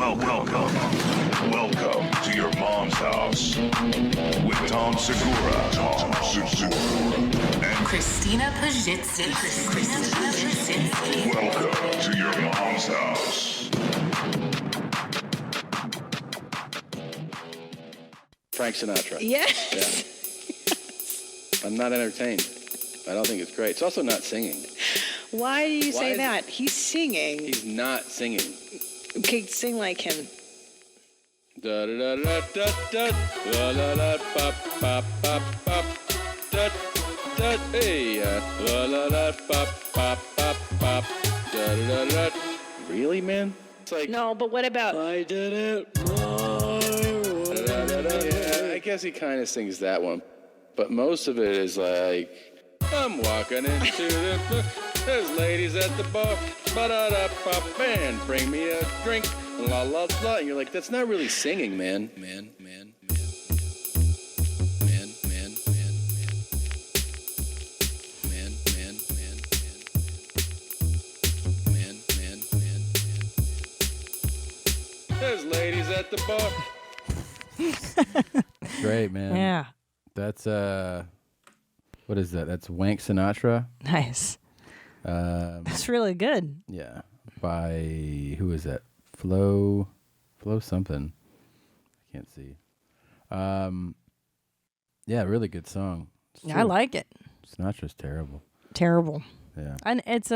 Welcome to your mom's house with Tom Segura. And Christina Pajitsky. welcome to your mom's house. Frank Sinatra. Yes. Yeah. I'm not entertained. I don't think it's great. It's also not singing. Why do you say is that? He's singing. He's not singing. Okay, sing like him. Da da da da da da la la la pop pop pop pop da da hey la la la pop pop pop pop da da da. Really, man? It's like No, but what about? I did it. Yeah, I guess he kind of sings that one, but most of it is like I'm walking into the. There's ladies at the bar, ba-da-da-pop, man, bring me a drink, la la la. And you're like, that's not really singing, man. Man. There's ladies at the bar. Great, man. Yeah. That's what is that? That's Wank Sinatra. Nice. That's really good. Yeah, by who is that? Flo something. I can't see. Yeah, really good song. I like it. Sinatra's terrible. Terrible. Yeah. And it's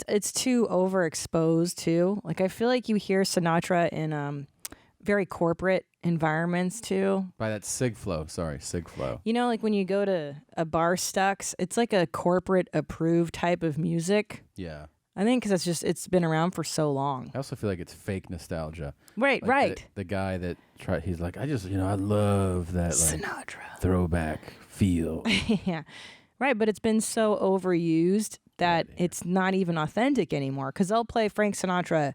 it's too overexposed too. Like I feel like you hear Sinatra in very corporate environments too. By that Sigflo. You know, like when you go to a bar Stux, it's like a corporate approved type of music. Yeah. I think because it's been around for so long. I also feel like it's fake nostalgia. Right, like right. The guy that he's like, I love that like Sinatra throwback feel. Yeah, right. But it's been so overused that it's not even authentic anymore. Because they'll play Frank Sinatra,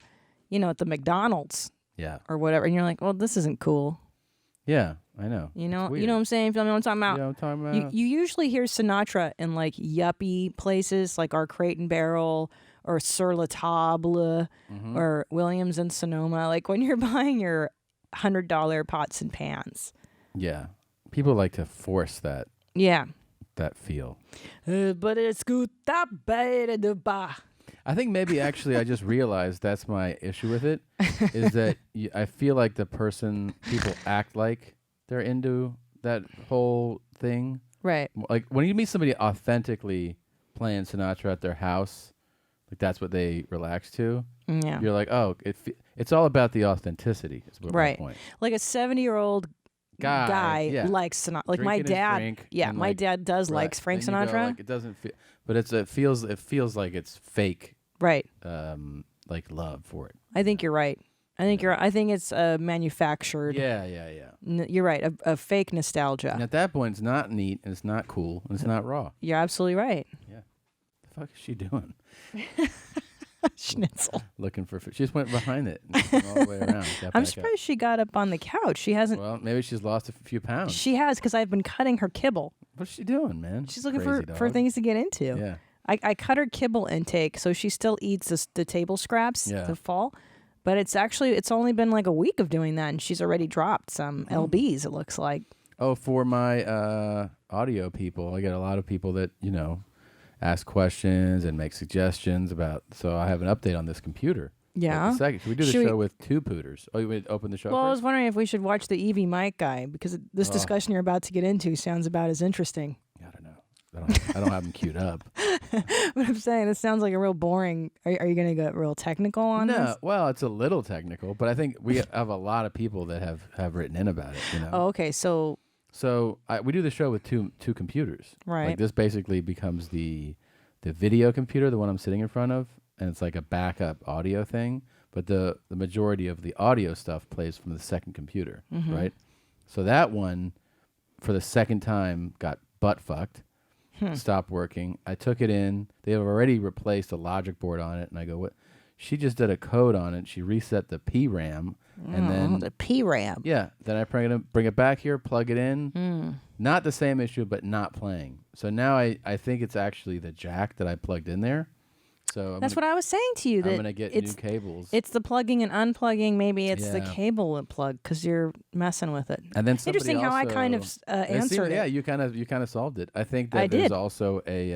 at the McDonald's Yeah. or whatever, and you're like, well, this isn't cool. Yeah, I know. You know It's what weird. I'm saying? Feel me what I'm talking about? Yeah, I'm talking about. You usually hear Sinatra in like yuppie places like our Crate and Barrel or Sur La Table or Williams and Sonoma. Like when you're buying your $100 pots and pans. Yeah. People like to force that Yeah. feel. But it's good that bad de ba. I think maybe actually I just realized that's my issue with it is that I feel like people act like they're into that whole thing. Right. Like when you meet somebody authentically playing Sinatra at their house, like that's what they relax to. Yeah. You're like, oh, it's all about the authenticity. Is what Right. my point. Like a 70-year-old guy yeah. likes Sinatra. Like my Drinking his dad. drink Yeah, and, my like, dad does right. likes Frank And you go, Sinatra. like, it doesn't feel, but it feels like it's fake. Right. Like love for it. I think you're right. I think it's manufactured. Yeah. You're right. A fake nostalgia. And at that point, it's not neat and it's not cool and it's not raw. You're absolutely right. Yeah. The fuck is she doing? Schnitzel. Looking for food. She just went behind it and came all the way around. Got I'm back up. surprised she got up on the couch. She hasn't. Well, maybe she's lost a few pounds. She has because I've been cutting her kibble. What's she doing, man? She's looking Crazy for dog. things to get into. Yeah. I cut her kibble intake, so she still eats the table scraps Yeah. the fall. But it's only been like a week of doing that, and she's already dropped some lbs. It looks like. Oh, for my audio people, I get a lot of people that ask questions and make suggestions about. So I have an update on this computer. Yeah. Wait a second. Should we do the show with two pooters? Oh, you want to open the show Well, I first? was wondering if we should watch the Evie Mike guy because this discussion you're about to get into sounds about as interesting. I don't know. I don't have them queued up. But I'm saying this sounds like a real boring. Are you going to get real technical on No, this? well, it's a little technical, but I think we have a lot of people that have written in about it. Oh, okay. So we do the show with two computers. Right. Like this basically becomes the video computer, the one I'm sitting in front of, and it's like a backup audio thing. But the majority of the audio stuff plays from the second computer, right? So that one, for the second time, got butt fucked. Stopped working. I took it in. They have already replaced a logic board on it, and I go, "What?" She just did a code on it. She reset the PRAM, and then the PRAM. yeah, then I bring it back here, plug it in. Not the same issue, but not playing. So now I think it's actually the jack that I plugged in there. So That's what I was saying to you. I'm That gonna get new cables. It's the plugging and unplugging. Maybe it's the Yeah. cable plug because you're messing with it. And then somebody Interesting how I kind of also- It seemed- answered Yeah, it. you kind of solved it. I think that I there's did. also a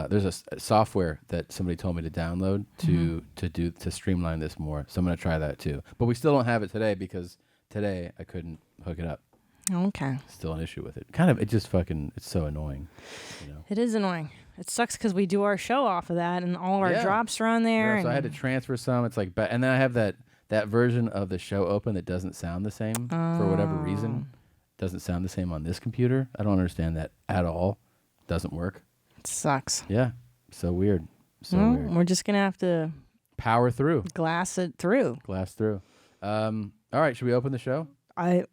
there's a software that somebody told me to download Mm-hmm. to streamline this more. So I'm gonna try that too. But we still don't have it today because today I couldn't hook it up. Okay. Still an issue with it. Kind of. It just fucking. It's so annoying. You know. It is annoying. It sucks because we do our show off of that, and all of our Yeah. drops are on there. Yeah, so I had to and- transfer some. It's like, and then I have that version of the show open that doesn't sound the same for whatever reason. Doesn't sound the same on this computer. I don't understand that at all. Doesn't work. It sucks. Yeah. So weird. So Well, weird. we're just gonna have to Power through. glass it through. Glass through. All right. Should we open the show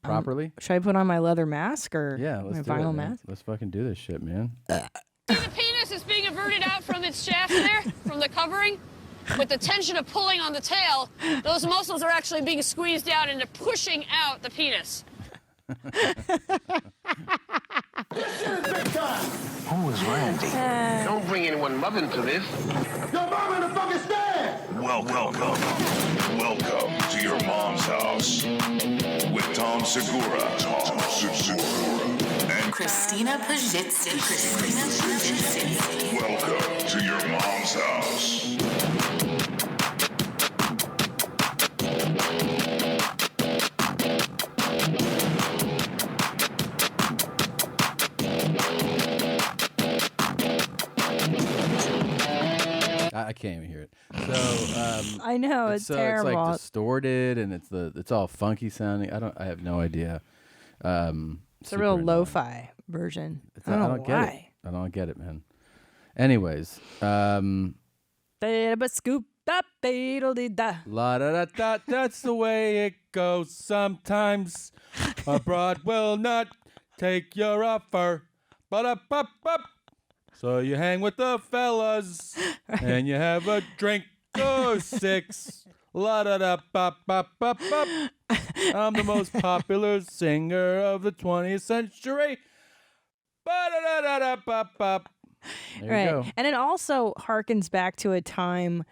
properly? Should I put on my leather mask or Yeah. Let's my do it, vinyl man. mask? Let's fucking do this shit, man. The penis is being averted out from its shaft there, from the covering. With the tension of pulling on the tail, those muscles are actually being squeezed out and they're pushing out the penis. Who is Randy? Don't bring anyone mother into this. Welcome to your mom's house with Tom Segura. And Christina Pajitsky. welcome to your mom's house. I can't even hear it. So I know it's terrible. It's like distorted and it's all funky sounding. I have no idea. It's a super real annoying. lo-fi version. I don't know get why. it. I don't get it, man. Anyways, But scoop up, da. la da da da. That's the way it goes. Sometimes a broad will not take your offer. Ba-da-ba-ba. So you hang with the fellas and you have a drink or six. La da da ba ba ba ba. I'm the most popular singer of the 20th century. Ba da da da da ba ba. There Right. you go. And it also harkens back to a time,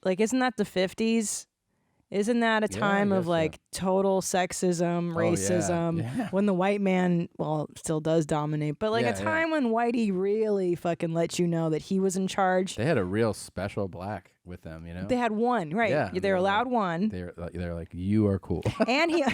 like, isn't that the 50s? Isn't that a Yeah, I time of guess so. like total sexism, Oh, yeah. racism, Yeah. when the white man, well, still does dominate, but like Yeah, a yeah. time when Whitey really fucking let you know that he was in charge? They had a real special black with them, you know? They had one, right? Yeah, They were allowed one. They're like, you are cool. And he,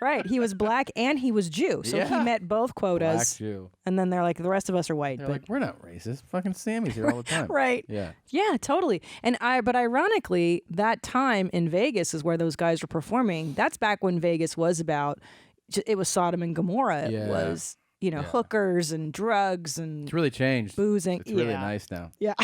right, he was black and he was Jew. So he Yeah. met both quotas. Black Jew. And then they're like, the rest of us are white. They're but like, we're not racist. Fucking Sammy's here all the time. Right. Yeah. Yeah, totally. But ironically, that time in Vegas is where those guys were performing. That's back when Vegas was about, it was Sodom and Gomorrah. Yeah. It was, Yeah. hookers and drugs and It's really changed. boozing. It's really Yeah. nice now. Yeah.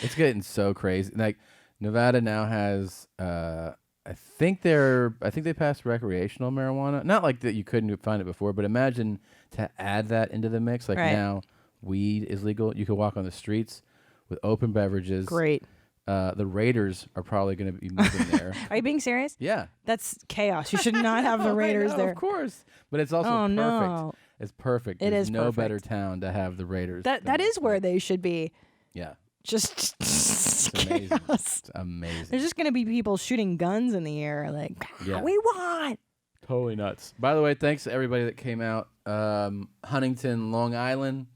It's getting so crazy. Like Nevada now has I think they passed recreational marijuana. Not like that you couldn't find it before, but imagine to add that into the mix. Like Right. now weed is legal. You can walk on the streets with open beverages. Great. The Raiders are probably going to be moving there. Are you being serious? Yeah. That's chaos. You should not have the I Raiders know, there. Of course. But it's also Oh, perfect. no. It's perfect. It There's is no better perfect. town to have the Raiders. That than is this where place. they should be. Yeah. Just It's amazing. chaos. It's amazing. There's just gonna be people shooting guns in the air, like Yeah. we want. Totally nuts. By the way, thanks to everybody that came out. Huntington, Long Island,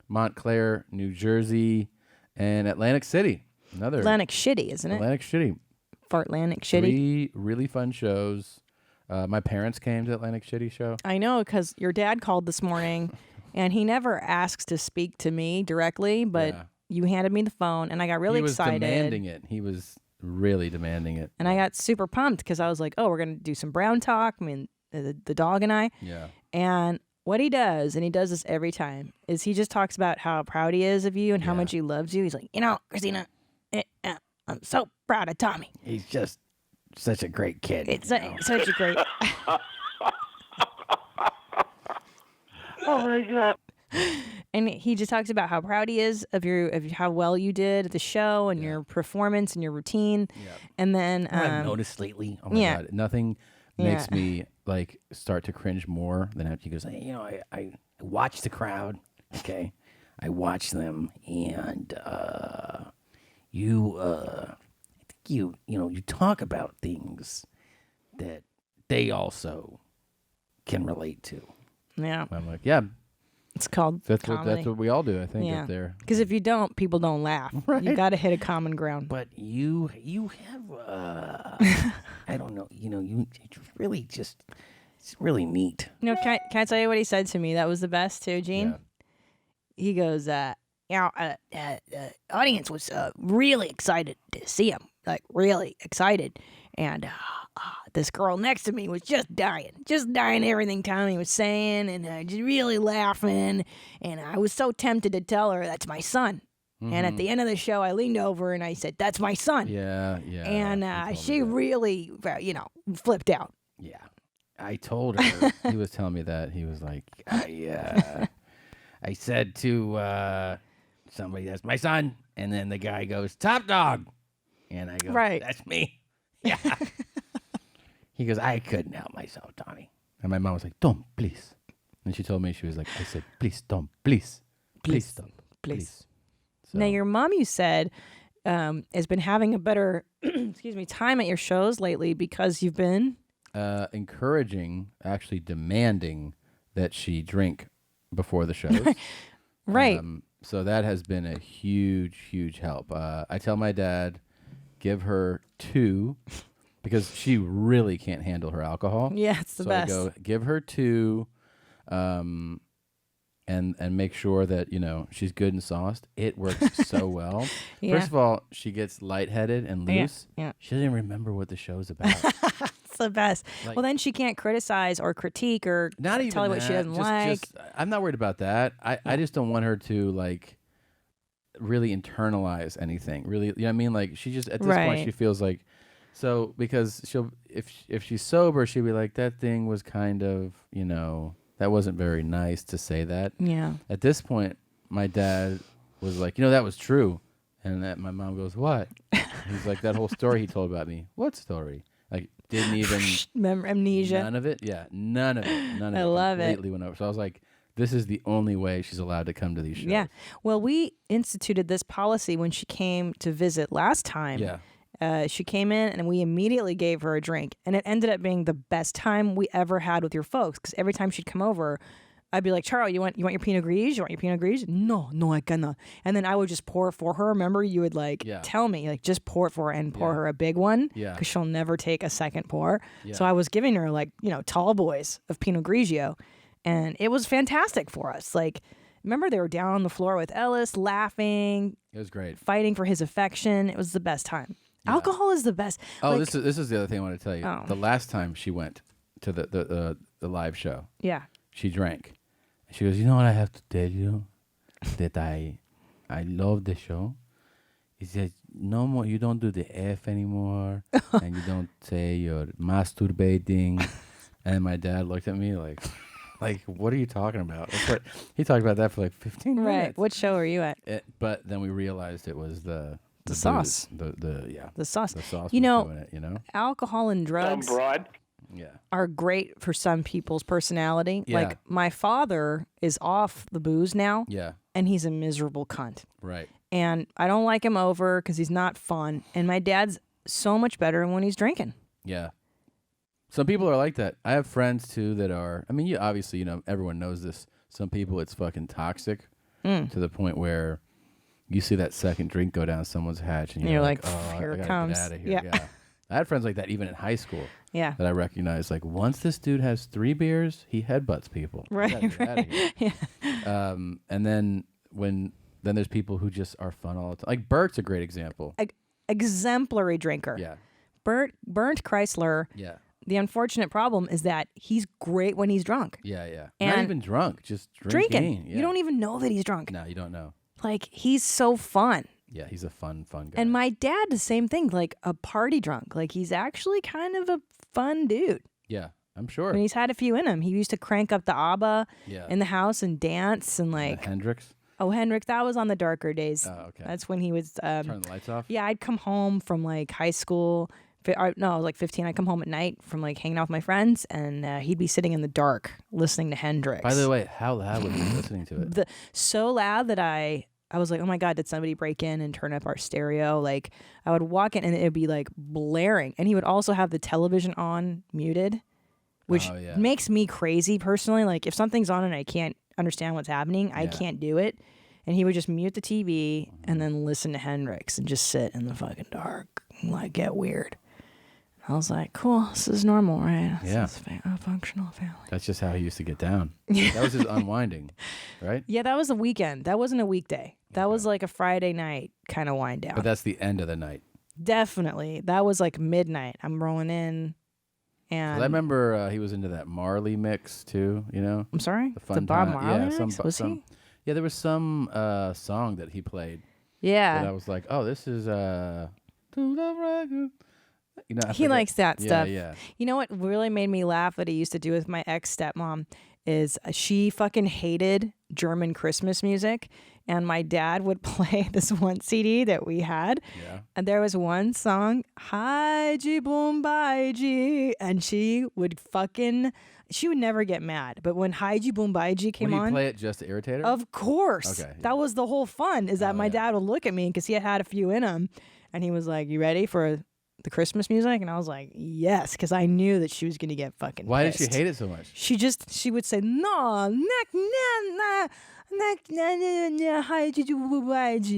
Montclair, New Jersey, and Atlantic City. Another Atlantic shitty, isn't it? Atlantic City. Fartlantic shitty. 3 really fun shows. My parents came to Atlantic Shitty show. I know because your dad called this morning, and he never asks to speak to me directly, but Yeah. you handed me the phone, and I got really he was excited. demanding it. He was really demanding it. And I got super pumped because I was like, "Oh, we're gonna do some brown talk." I mean, the dog and I. Yeah. And what he does, and he does this every time, is he just talks about how proud he is of you and how Yeah. much he loves you. He's like, Christina, I'm so proud of Tommy. He's just such a great kid. It's such a great. Oh my God. And he just talks about how proud he is of how well you did at the show and your performance and your routine. Yep. And then What I've noticed lately. Oh my yeah. god, nothing makes Yeah. me like start to cringe more than after he goes. Hey, I watch the crowd. Okay, I watch them, and you I think you talk about things that they also can relate to. Yeah. I'm like, yeah, It's called that's comedy. what we all do, I think, Yeah. up there. Because if you don't, people don't laugh. You got to hit a common ground. But you have I don't know, you really just it's really neat. Can I tell you what he said to me? That was the best too, Gene. Yeah. He goes, the audience was really excited to see him, like really excited. And this girl next to me was just dying everything Tommy was saying, and just really laughing. And I was so tempted to tell her, that's my son. And at the end of the show, I leaned over and I said, that's my son. Yeah. And you told me she that. really, flipped out. Yeah. I told her. He was telling me that. He was like, I said to somebody, that's my son. And then the guy goes, Top Dog. And I go, Right. That's me. Yeah. He goes, I couldn't help myself, Tommy. And my mom was like, don't, please. And she told me, she was like, I said, please don't, please. Please stop. Please. So, Now, your mom, you said, has been having a better, time at your shows lately because you've been. encouraging, actually demanding that she drink before the shows. Right. So that has been a huge, huge help. I tell my dad, give her 2 because she really can't handle her alcohol. Yeah, it's the so best. I go, give her 2, and make sure that she's good and sauced. It works so well. Yeah. First of all, she gets lightheaded and loose. Yeah. She doesn't even remember what the show's about. It's the best. Like- Well, then she can't criticize or critique or Not even tell her what she that. doesn't Just- like. just- I'm not worried about that. I just don't want her to like really internalize anything. Really, you know what I mean? Like she just at this point Right. she feels like because she'll if she's sober she'll be like that thing was kind of that wasn't very nice to say that. Yeah. At this point, my dad was like, that was true, and that my mom goes, what? He's like that whole story he told about me. What story? Like didn't even. Amnesia. None of it? Yeah, none of it. None of I it. love it. Completely went over. So I was like, this is the only way she's allowed to come to these shows. Yeah. Well, we instituted this policy when she came to visit last time. Yeah. She came in and we immediately gave her a drink, and it ended up being the best time we ever had with your folks. Because every time she'd come over, I'd be like, Charo, you want your Pinot Gris? You want your Pinot Gris? No, I cannot. And then I would just pour it for her. Remember, you would tell me, just pour it for her and pour her a big one. Yeah. Because she'll never take a second pour. Yeah. So I was giving her tall boys of Pinot Grigio, and it was fantastic for us. Remember, they were down on the floor with Ellis, laughing, It was great. fighting for his affection. It was the best time. Alcohol is the best. Oh, this is the other thing I want to tell you. Oh. The last time she went to the live show, Yeah. she drank. She goes, you know what I have to tell you? That I love the show. He says, no more, you don't do the F anymore, and you don't say you're masturbating. And my dad looked at me like, what are you talking about? He talked about that for like 15 Right. minutes. What show are you at? But then we realized it was the sauce. booze. The sauce. The sauce You was know, doing it, alcohol and drugs Yeah. are great for some people's personality. Yeah. Like my father is off the booze now, Yeah. and he's a miserable cunt. Right. And I don't like him over because he's not fun. And my dad's so much better when he's drinking. Yeah. Some people are like that. I have friends too that are. I mean, you obviously, everyone knows this. Some people, it's fucking toxic to the point where you see that second drink go down someone's hatch, and you're like, "Oh, here I it gotta comes." get out of here." Yeah. I had friends like that even in high school. Yeah. That I recognized. Like, once this dude has 3 beers, he headbutts people. You gotta get outta here. And then then there's people who just are fun all the time. Like Bert's a great example. Exemplary drinker. Yeah. Bernd Chrysler. Yeah. The unfortunate problem is that he's great when he's drunk. Yeah. Yeah. Not And even drunk, just Drinking. Yeah. You don't even know that he's drunk. No, you don't know. He's so fun. Yeah, he's a fun guy. And my dad, the same thing, a party drunk. He's actually kind of a fun dude. Yeah, I'm sure. And he's had a few in him. He used to crank up the ABBA Yeah. in the house and dance and Hendrix. oh, Henrik, that was on the darker days. Oh, okay. That's when he was Turn the lights off. yeah, I'd come home from high school, No, I was like 15. I'd come home at night from like hanging out with my friends, and he'd be sitting in the dark listening to Hendrix. By the way, how loud was you listening to it? So loud that I was like, oh my God, did somebody break in and turn up our stereo? Like, I would walk in and it'd be like blaring. And he would also have the television on muted, which makes me crazy personally. Like, if something's on and I can't understand what's happening, I can't do it. And he would just mute the TV and then listen to Hendrix and just sit in the fucking dark and like get weird. I was like, cool, this is normal, right? Yeah. This is a functional family. That's just how he used to get down. That was his unwinding, right? Yeah, that was a weekend. That wasn't a weekday. That was like a Friday night kind of wind down. But that's the end of the night. Definitely. That was like midnight. I'm rolling in. And I remember he was into that Marley mix too, you know? I'm sorry? The fun Bob time. Marley Yeah, mix? Was he? Yeah, there was some song that he played. Yeah. That I was like, oh, this is To the Record. You know, he likes that stuff. Yeah. You know what really made me laugh that he used to do with my ex-stepmom is she fucking hated German Christmas music. And my dad would play this one CD that we had. Yeah. And there was one song, Hi-Ji Boom Bai-Ji. And she would never get mad. But when Hi-Ji Boom Bai-Ji came Would he on. play it just to irritate her? Of course. Okay. That was the whole fun, is that my dad would look at me because he had a few in him. And he was like, you ready for the Christmas music? And I was like, yes, because I knew that she was going to get fucking Why pissed. did she hate it so much? She would say, no,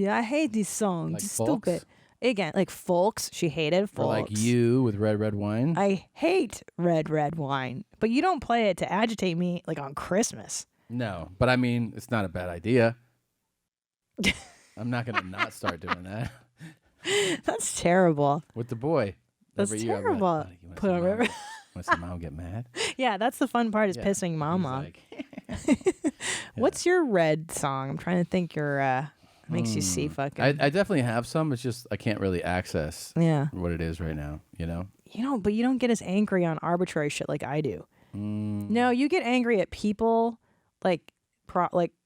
I hate these songs. Like It's folks? stupid. Again, like folks. She hated folks. Or like You with Red Red Wine? I hate red wine. But you don't play it to agitate me like on Christmas. No, but I mean, it's not a bad idea. I'm not going to not start doing that. That's terrible. With the boy. That's Every year I'm terrible. like, "Buddy, you Put on want Red to see mom get mad? Yeah, that's the fun part is Yeah. pissing mom He's off. like, What's your red song? I'm trying to think your makes you see fucking. I definitely have some. It's just I can't really access Yeah. what it is right now, you know? But you don't get as angry on arbitrary shit like I do. No, you get angry at people, like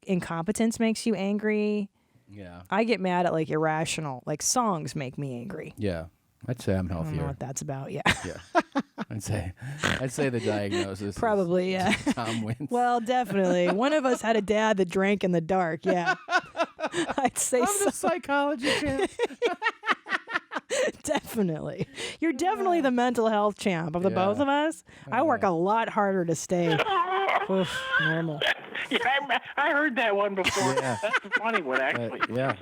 incompetence makes you angry. Yeah. I get mad at like irrational, like songs make me angry. Yeah. I'd say I'm I don't know healthier. what that's about. Yeah, Yeah. I'd say the diagnosis probably. Yeah. is Tom wins. Well, definitely. One of us had a dad that drank in the dark. Yeah, I'd say I'm so. the psychology champ. Definitely. You're definitely the mental health champ of the both of us. I work a lot harder to stay normal. Yeah, I heard that one before. Yeah. That's a funny one, actually. yeah.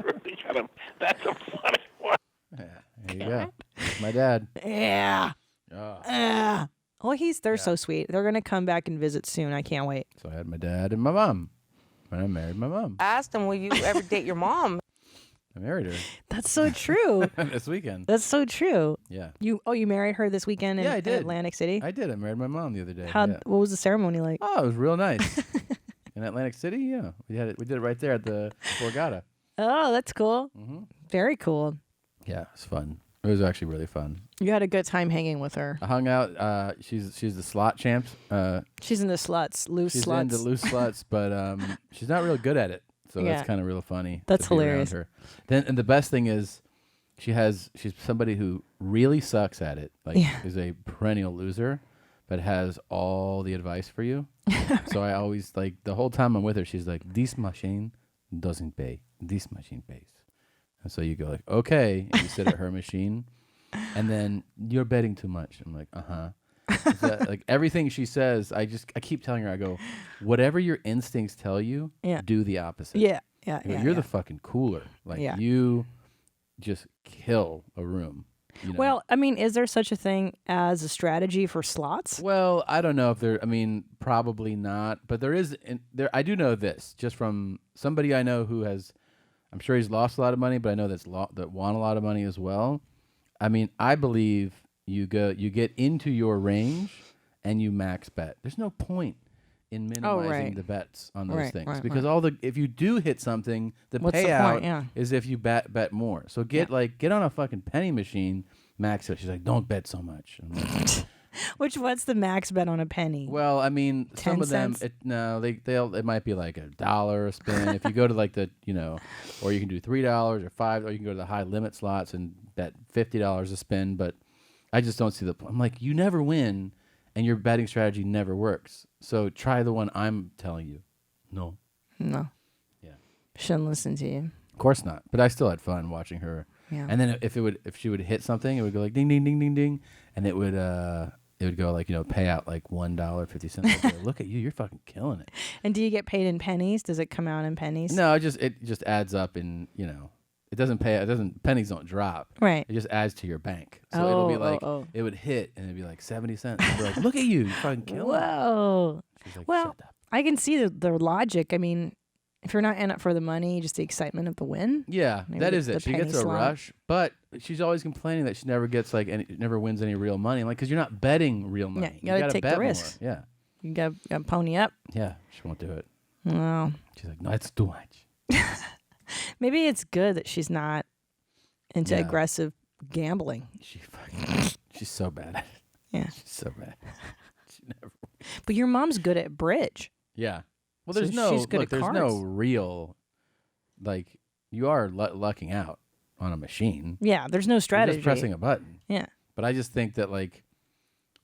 That's a funny one. Yeah, there you go. That's my dad. Yeah. Oh. Well, they're so sweet. They're going to come back and visit soon. I can't wait. So I had my dad and my mom when I married my mom. I asked him, will you ever date your mom? I married her That's so true. this weekend. That's so true. Yeah. You married her this weekend in, Yeah, I did. in Atlantic City? I did. I married my mom the other day. How? Yeah. What was the ceremony like? Oh, it was real nice. In Atlantic City, yeah. We did it right there at the Borgata. Oh, that's cool. Very cool. Yeah, it was fun. It was actually really fun. You had a good time hanging with her. I hung out. She's the slot champ. She's into sluts, loose She's sluts. into loose sluts, but she's not real good at it. So Yeah. that's kind of real funny. That's to be around hilarious. her. And the best thing is, she's somebody who really sucks at it. Like is a perennial loser, but has all the advice for you. So I always like the whole time I'm with her, she's like, "This machine doesn't pay. This machine pays." And so you go like, "Okay," and you sit at her machine, and then you're betting too much. I'm like, like everything she says, I keep telling her, I go, whatever your instincts tell you, do the opposite. Yeah. I go, you're the fucking cooler. Like you just kill a room. You know? Well, I mean, is there such a thing as a strategy for slots? Well, I don't know if there. I mean, probably not. But there is. There, I do know this just from somebody I know who has. I'm sure he's lost a lot of money, but I know that won a lot of money as well. I mean, I believe you get into your range and you max bet. There's no point in minimizing the bets on those things because if you do hit something, the What's the payout point? Yeah. is if you bet more. So get on a fucking penny machine, max it. She's like, don't bet so much. I'm like, What's the max bet on a penny? well, I mean, 10 some of them, cents? it might be like $1 a spin. If you go to like the, or you can do $3 or $5, or you can go to the high limit slots and bet $50 a spin. But I just don't see the point. I'm like, you never win, and your betting strategy never works. So try the one I'm telling you. No. No. Yeah. Shouldn't listen to you. Of course not. But I still had fun watching her. Yeah. And then if she would hit something, it would go like ding ding ding ding ding, and it would go like pay out like $1.50. Like, look at you, you're fucking killing it. And do you get paid in pennies? Does it come out in pennies? No, it just adds up in it doesn't pay. It doesn't pennies don't drop. Right. It just adds to your bank. So it'll be like it would hit and it'd be like 70 cents. And be like, look at you, you fucking killing it. Whoa. She's like, Well, shut up. I can see the logic. I mean, if you're not in it for the money, just the excitement of the win. Yeah, Maybe that the- is the it. She penny gets a slot. rush, but she's always complaining that she never gets never wins any real money. Like, because you're not betting real money. Yeah, you gotta take the bet risk. More. Yeah, You got to pony up. yeah. She won't do it. Well, She's like, no, it's too much. maybe it's good that she's not into Yeah. aggressive gambling. She's so bad at it. Yeah. She's so bad. She never. But your mom's good at bridge. Yeah. Well, So there's no she's good look. at There's cards. no real, like, you are lucking out on a machine. Yeah, there's no You're strategy. just pressing a button. Yeah. But I just think that, like,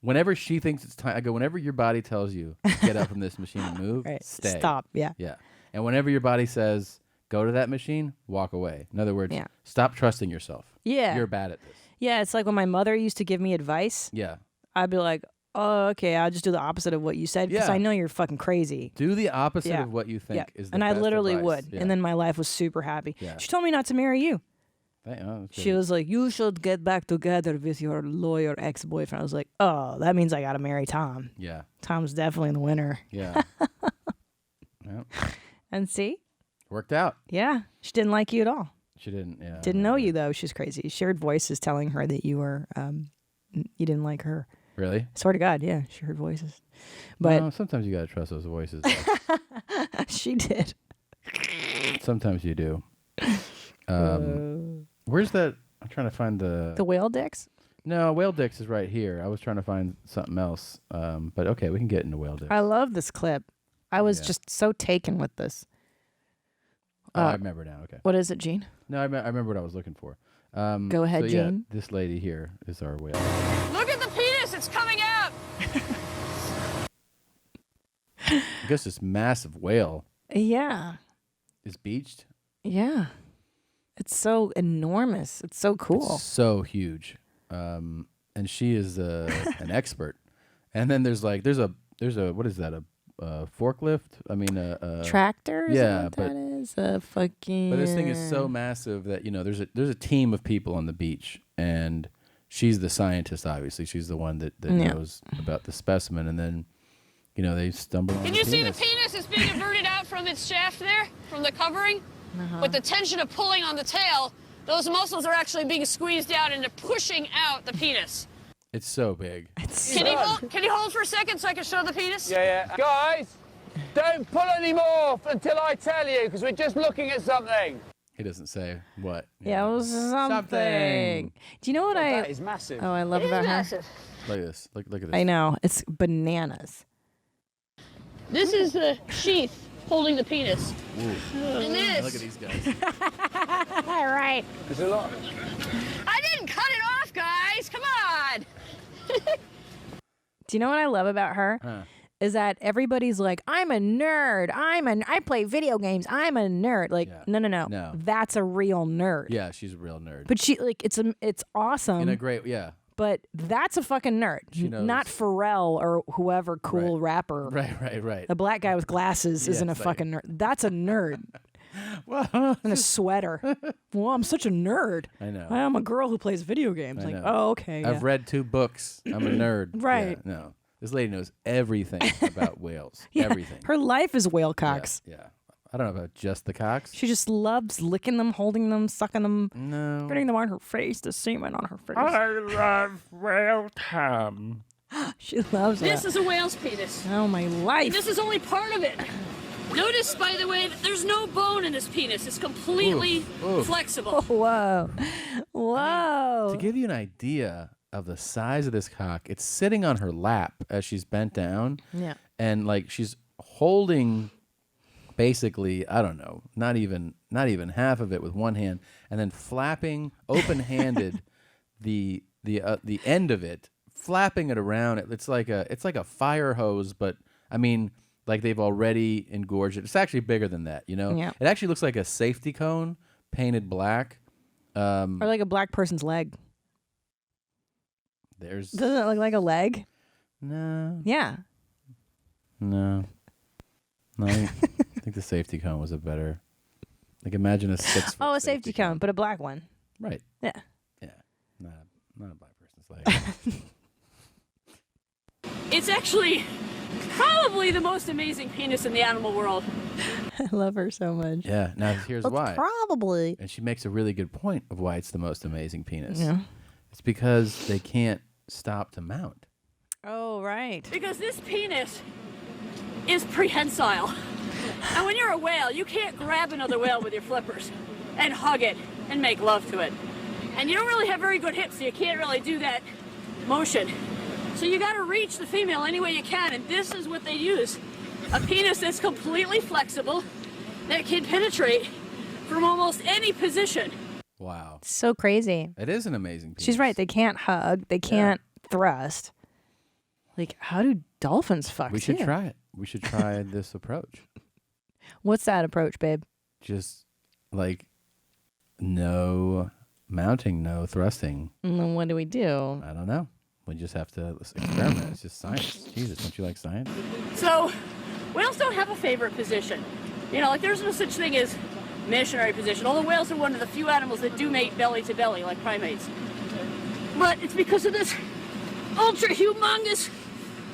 whenever she thinks it's time, I go, whenever your body tells you, get up from this machine and move, Right. stay. Stop. Yeah. Yeah. And whenever your body says, go to that machine, walk away. In other words, Yeah. stop trusting yourself. Yeah. You're bad at this. Yeah, it's like when my mother used to give me advice, Yeah. I'd be like, oh, okay, I'll just do the opposite of what you said because Yeah. I know you're fucking crazy. Do the opposite Yeah. of what you think is the And I best literally advice. would. Yeah. And then my life was super happy. Yeah. She told me not to marry you. That's She good. was like, you should get back together with your lawyer ex-boyfriend. I was like, oh, that means I got to marry Tom. Yeah. Tom's definitely the winner. Yeah. Well, And see? worked out. Yeah. She didn't like you at all. She didn't. Yeah. Didn't know you, though. She's crazy. She heard voices telling her that you were, you didn't like her. Really? Swear to God, yeah. She heard voices. But No, sometimes you gotta trust those voices. she did. Sometimes you do. Where's that? I'm trying to find The whale dicks? No, whale dicks is right here. I was trying to find something else. But okay, we can get into whale dicks. I love this clip. I was Yeah. just so taken with this. I remember now. Okay. What is it, Gene? No, I remember what I was looking for. Go ahead, so yeah, Jane. this lady here is our whale. Look at the penis, it's coming out. I guess this massive whale Yeah. is beached. Yeah. It's so enormous. It's so cool. It's so huge. And she is an expert. And then there's a what is that, a forklift? I mean a Tractor? Is that yeah, what but that is? A fucking. But this thing is so massive that there's a team of people on the beach, and she's the scientist. Obviously, she's the one that Yeah. knows about the specimen, and then they stumble on Can the you see the penis. penis is being averted out from its shaft there, from the covering? With the tension of pulling on the tail, those muscles are actually being squeezed out into pushing out the penis. It's so big. Can you hold for a second so I can show the penis? Yeah. Guys, don't pull any more until I tell you, because we're just looking at something. He doesn't say what. Yeah, it was something. Do you know what That is massive. Oh, I love about her. Massive. Look at this. Look at this. I know. It's bananas. This is the sheath holding the penis. And this. Look at these guys. All right. There's a lot. I didn't cut it off, guys. Come on. Do you know what I love about her? Huh. Is that everybody's like, I'm a nerd. I play video games. I'm a nerd. Like, Yeah. no. No. That's a real nerd. Yeah, she's a real nerd. But she it's awesome. In a great, yeah. But that's a fucking nerd. She knows. Not Pharrell or whoever cool rapper. Right. A black guy with glasses Yeah, isn't a it's like- fucking nerd. That's a nerd. Well, And a sweater. Well, I'm such a nerd. I know. I'm a girl who plays video games. I Like, know. oh, okay. Yeah. I've read 2 books. I'm a nerd. Right. Yeah, no. This lady knows everything about whales. Yeah, Everything. Her life is whale Yeah, cocks. Yeah. I don't know about just the cocks. She just loves licking them, holding them, sucking them, No. putting them on her face, the semen on her face. love whale time. She loves This it. is a whale's penis. Oh, my life. This is only part of it. Notice, by the way, that there's no bone in this penis. It's completely Oof. flexible. Whoa. Whoa. To give you an idea of the size of this cock, it's sitting on her lap as she's bent down. Yeah. And like she's holding basically, I don't know, not even half of it with one hand, and then flapping open-handed the the end of it, flapping it around. It's like a fire hose, but I mean, like they've already engorged it. It's actually bigger than that, you know. Yeah. It actually looks like a safety cone painted black. Or like a black person's leg. There's Doesn't it look like a leg? no, Yeah. no. I think the safety cone was a better. Like imagine a 6 Oh, a safety cone, but a black one. Right. Yeah. Yeah. Not a black person's leg. It's actually probably the most amazing penis in the animal world. I love her so much. Yeah. Now here's why. Probably. And she makes a really good point of why it's the most amazing penis. Yeah. It's because they can't stop to mount. Oh, right. Because this penis is prehensile. And when you're a whale, you can't grab another whale with your flippers and hug it and make love to it. And you don't really have very good hips, so you can't really do that motion. So you gotta reach the female any way you can, and this is what they use. A penis that's completely flexible, that can penetrate from almost any position. Wow. So crazy. It is an amazing penis. She's right. They can't hug. They can't thrust. Like, how do dolphins fuck We should too? try it. We should try this approach. What's that approach, babe? Just like no mounting, no thrusting. And then what do we do? I don't know. We just have to experiment. It's just science. Jesus, don't you like science? So, whales don't have a favorite position. You know, like there's no such thing as missionary position. Although whales are one of the few animals that do mate belly to belly, like primates. But it's because of this ultra humongous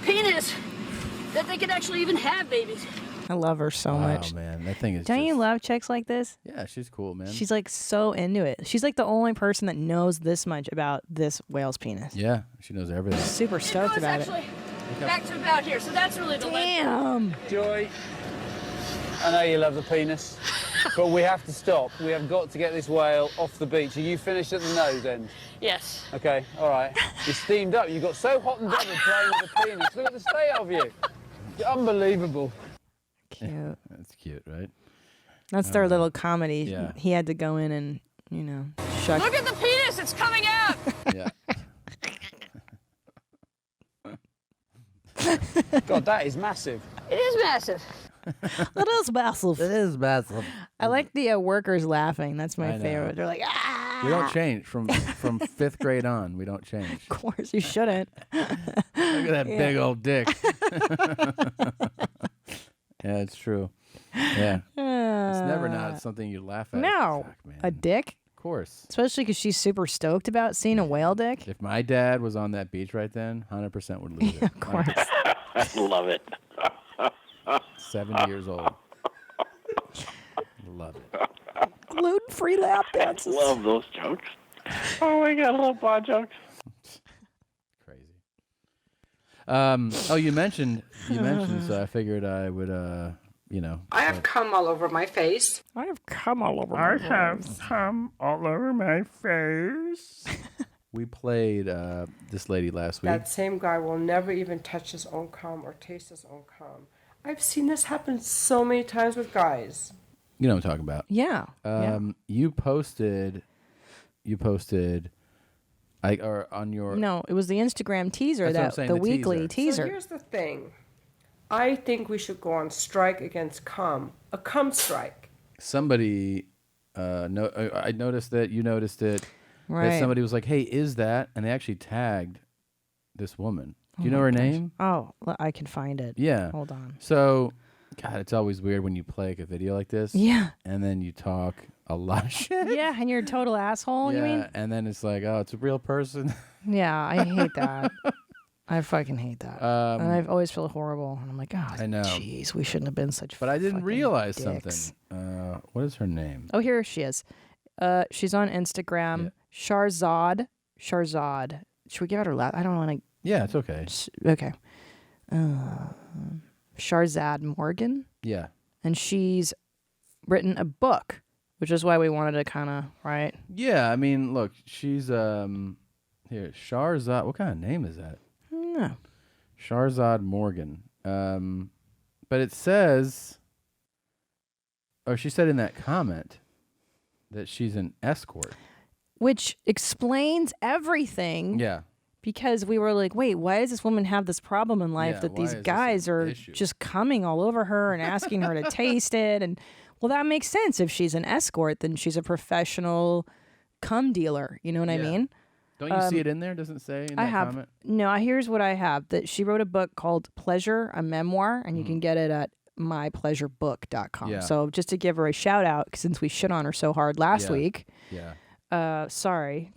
penis that they can actually even have babies. I love her so much. Oh man, that thing is. Don't you just- love chicks like this? Yeah, she's cool, man. She's like so into it. She's like the only person that knows this much about this whale's penis. Yeah, she knows everything. Super It stoked goes about it. actually back to about here, so that's really the length. Damn. Joy, I know you love the penis, but we have to stop. We have got to get this whale off the beach. Are you finished at the nose end? Yes. Okay, all right. You're steamed up. You got so hot and bothered playing with the penis. Look at the state of you. You're unbelievable. Cute. That's cute, right? That's their little comedy. yeah. He had to go in and, shuck. Look at the penis, it's coming out! Yeah. God, that is massive. It is massive. That is massive. It is massive. I like the workers laughing. That's my I know. favorite. They're like, ah. We don't change from 5th grade on. We don't change. Of course, you shouldn't. Look at that big old dick. Yeah, it's true. Yeah. It's never not something you laugh at. No. Fuck, man. A dick? Of course. Especially because she's super stoked about seeing a whale dick. If my dad was on that beach right then, 100% would lose it. Of course. I love it. 70 years old. Love it. Gluten-free lap dances. Love those jokes. Oh my god, I love bad jokes. Crazy. Oh, you mentioned, so I figured I would, I have cum all over my face. I have cum all over my face. come all over my face. We played this lady last week. That same guy will never even touch his own cum or taste his own cum. I've seen this happen so many times with guys. You know what I'm talking about. Yeah. You posted, or on your. No, it was the Instagram teaser, That's what I'm saying, the the weekly teaser. So teaser. here's the thing. I think we should go on strike against cum. A cum strike. Somebody, I noticed that you noticed it. That Right. somebody was like, "Hey, is that?" And they actually tagged this woman. Do you know her name? Oh, I can find it. Yeah. Hold on. So, God, it's always weird when you play like a video like this. Yeah. And then you talk a lot of shit. Yeah, and you're a total asshole, you mean? And then it's like, oh, it's a real person. Yeah, I hate that. I fucking hate that. And I've always felt horrible. And I'm like, oh, I know. jeez, we shouldn't have been such But I didn't fucking realize dicks. something. What is her name? Oh, here she is. She's on Instagram. Yeah. Sharzad. Should we give out her last? I don't want Yeah, it's okay. to. Okay. Sharzad Morgan. Yeah. And she's written a book, which is why we wanted to kind of, right? Yeah, I mean, look, she's here, Sharzad. What kind of name is that? No. Sharzad Morgan. But it says, she said in that comment that she's an escort. which explains everything. Yeah. Because we were like, wait, why does this woman have this problem in life Yeah, that why these is this guys an are issue? just coming all over her and asking her to taste it? And well, that makes sense. If she's an escort, then she's a professional cum dealer. You know what I Yeah. mean? Don't you see it in there? Doesn't it say in I that have comment? no. Here's what I have: that she wrote a book called Pleasure, a memoir, and you can get it at mypleasurebook.com. Yeah. So just to give her a shout out, since we shit on her so hard last Yeah. week. Yeah. Sorry,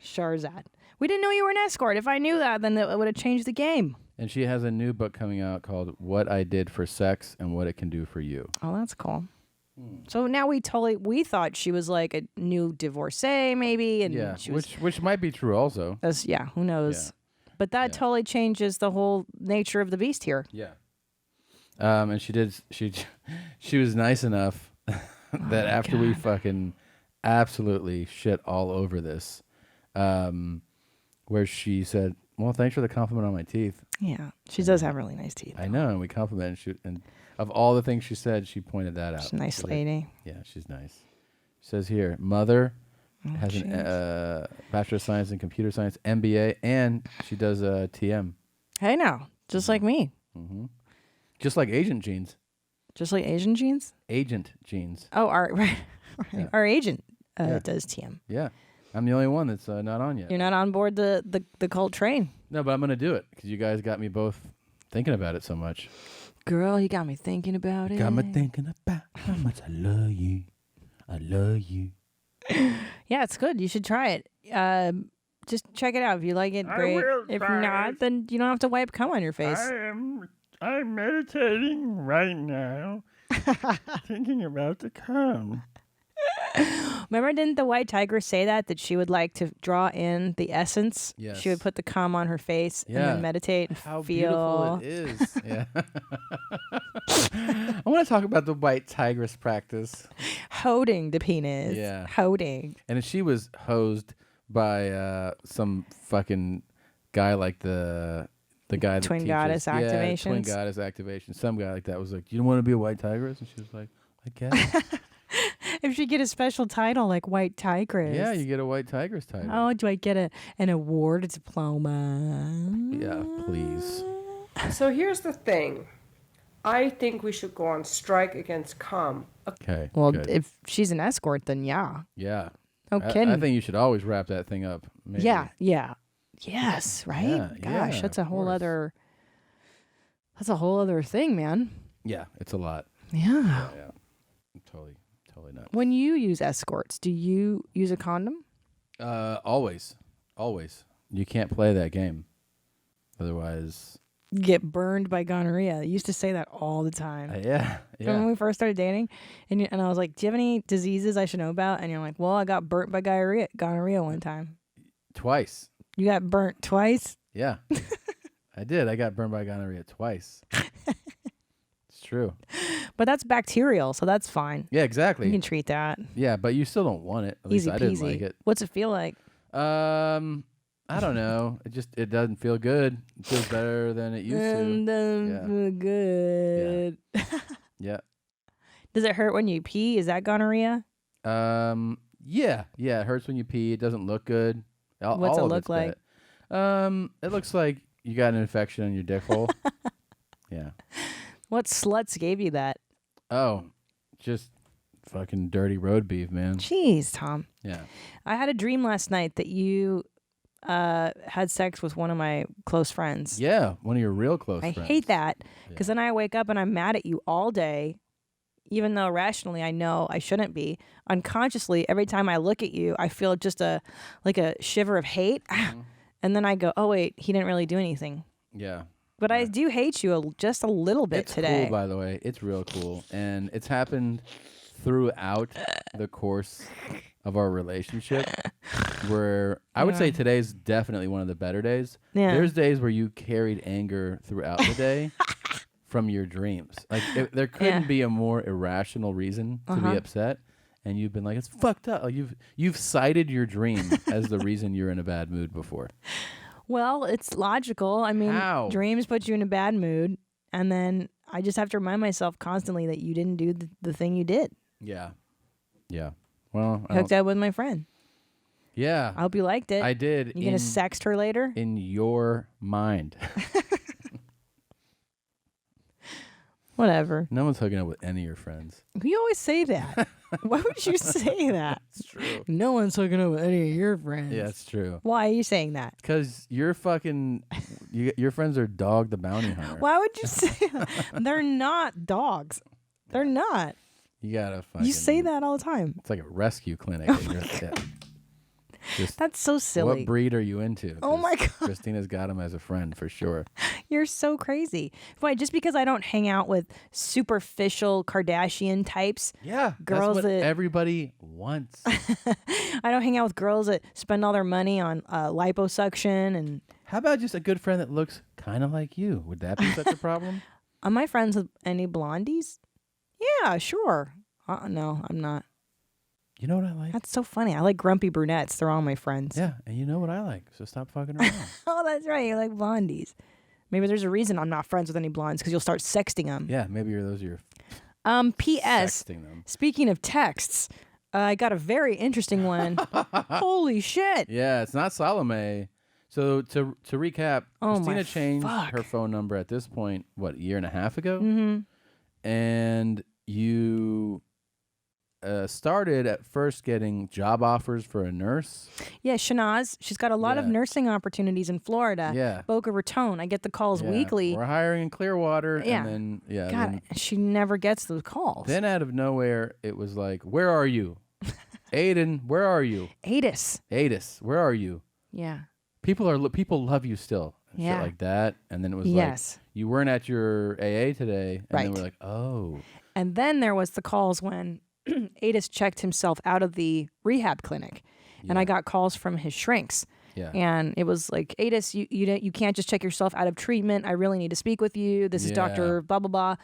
Sharzad. We didn't know you were an escort. If I knew that, then it would have changed the game. And she has a new book coming out called What I Did for Sex and What It Can Do for You. Oh, that's cool. So now we thought she was like a new divorcee, maybe, and Yeah, she was. which might be true also. Yeah, who knows? But that totally changes the whole nature of the beast here. Yeah. And she was nice enough that after we fucking absolutely shit all over this, where she said, "Well, thanks for the compliment on my teeth." Yeah, she does have really nice teeth. I know, and we complimented. And of all the things she said, she pointed that out. She's a nice She's like, lady. yeah, she's nice. She says here, mother has an Bachelor of Science in Computer Science, MBA, and she does TM. Hey, now, just like me. Just like Agent Jeans. Just like Asian jeans? Agent Jeans. Oh, right. Yeah. Our agent Yeah. does TM. Yeah. I'm the only one that's not on yet. You're not on board the cult train. No, but I'm going to do it because you guys got me both thinking about it so much. Girl, you got me thinking about it. Got me thinking about how much I love you. I love you. Yeah, it's good. You should try it. Just check it out. If you like it, I great. will If try not, it. then you don't have to wipe cum on your face. I'm meditating right now, thinking about the cum. Remember, didn't the white tiger say that she would like to draw in the essence? Yes. She would put the cum on her face and Yeah. then meditate and How feel. beautiful it is. Yeah. I want to talk about the white tigress practice. Holding the penis. Yeah. Holding. And she was hosed by some fucking guy like the guy that Twin teaches, Goddess Twin Activations? Goddess Activation. Some guy like that was like, "You don't want to be a white tigress?" And she was like, "I guess." If she get a special title like white tigress. Yeah, you get a white tigress title. Oh, do I get an award, a diploma? Yeah, please. So here's the thing. I think we should go on strike against cum. Okay. Well, good. if she's an escort, then yeah. Yeah. No I kidding. think you should always wrap that thing up. Maybe. Yeah, yeah. Yes, right? Yeah, Gosh, yeah, that's a of whole course. other thing, man. Yeah, it's a lot. Yeah. Yeah. Totally nuts. When you use escorts, do you use a condom? Always. You can't play that game. Otherwise, Get burned by gonorrhea. I used to say that all the time. yeah. When we first started dating, and I was like, "Do you have any diseases I should know about?" And you're like, "Well, I got burnt by gonorrhea one time." Twice. You got burnt twice? Yeah. I did. I got burned by gonorrhea twice. It's true. But that's bacterial, so that's fine. Yeah, You exactly. can treat that. Yeah, but you still don't want it. At least Easy I peasy. didn't like it. What's it feel like? I don't know. It doesn't feel good. It feels better than it used to. Good. Yeah. Does it hurt when you pee? Is that gonorrhea? Yeah. It hurts when you pee. It doesn't look good. What's it all of look it's like? bad. It looks like you got an infection in your dick hole. Yeah. What sluts gave you that? Oh, just fucking dirty road beef, man. Jeez, Tom. Yeah. I had a dream last night that you had sex with one of my close friends. Yeah, one of your real close I friends. hate that because then I wake up and I'm mad at you all day, even though rationally I know I shouldn't be. Unconsciously, every time I look at you, I feel just a shiver of hate. And then I go, oh, wait, he didn't really do anything. Yeah. But I do hate you just a little bit It's today. cool, by the way. It's real cool. And it's happened throughout the course of our relationship where I would say today's definitely one of the better days. Yeah. There's days where you carried anger throughout the day from your dreams. Like there couldn't be a more irrational reason to be upset. And you've been like, it's fucked up. Like, you've cited your dream as the reason you're in a bad mood before. Well, it's logical. I mean, How? dreams put you in a bad mood. And then I just have to remind myself constantly that you didn't do the thing you did. Yeah. Yeah. Well, I Hooked don't, up with my friend. Yeah. I hope you liked it. I did. You gonna sext her later? In your mind. Whatever. No one's hooking up with any of your friends. You always say that. Why would you say that? It's true. No one's hooking up with any of your friends. Yeah, it's true. Why are you saying that? Because you're fucking, your friends are Dog the Bounty Hunter. Why would you say that? They're not dogs. They're not. You gotta fucking. You say that all the time. It's like a rescue clinic. Oh and my you're- God. Just, That's so silly. What breed are you into? Oh my 'Cause God. Christina's got him as a friend for sure. You're so crazy. Why? Just because I don't hang out with superficial Kardashian types. Yeah, girls that's what that everybody wants. I don't hang out with girls that spend all their money on liposuction and. How about just a good friend that looks kind of like you? Would that be such a problem? Am I friends with any blondies? Yeah, sure. No, I'm not. You know what I like? That's so funny. I like grumpy brunettes. They're all my friends. Yeah, and you know what I like, so stop fucking around. Oh, that's right. You like blondies. Maybe there's a reason I'm not friends with any blondes because you'll start sexting them. Yeah, maybe those are your P.S. sexting them. Speaking of texts, I got a very interesting one. Holy shit. Yeah, it's not Salome. So to recap, Oh Christina my changed fuck. her phone number at this point, what, a year and a half ago? Mm-hmm. And you started at first getting job offers for a nurse. Yeah, Shanaz. She's got a lot of Yeah. nursing opportunities in Florida. Yeah. Boca Raton. I get the calls Yeah, weekly. We're hiring in Clearwater. Yeah. And then, God, she never gets those calls. then out of nowhere, it was like, where are you? Aiden, where are you? Adis. Adis, where are you? Yeah. People love you still. And Yeah. shit like that. And then it was Yes. like, you weren't at your AA today. And Right. then we're like, oh. And then there was the calls when Adis checked himself out of the rehab clinic, and I got calls from his shrinks. Yeah. And it was like, Adis, you can't just check yourself out of treatment. I really need to speak with you. This is Yeah. Dr. blah, blah, blah.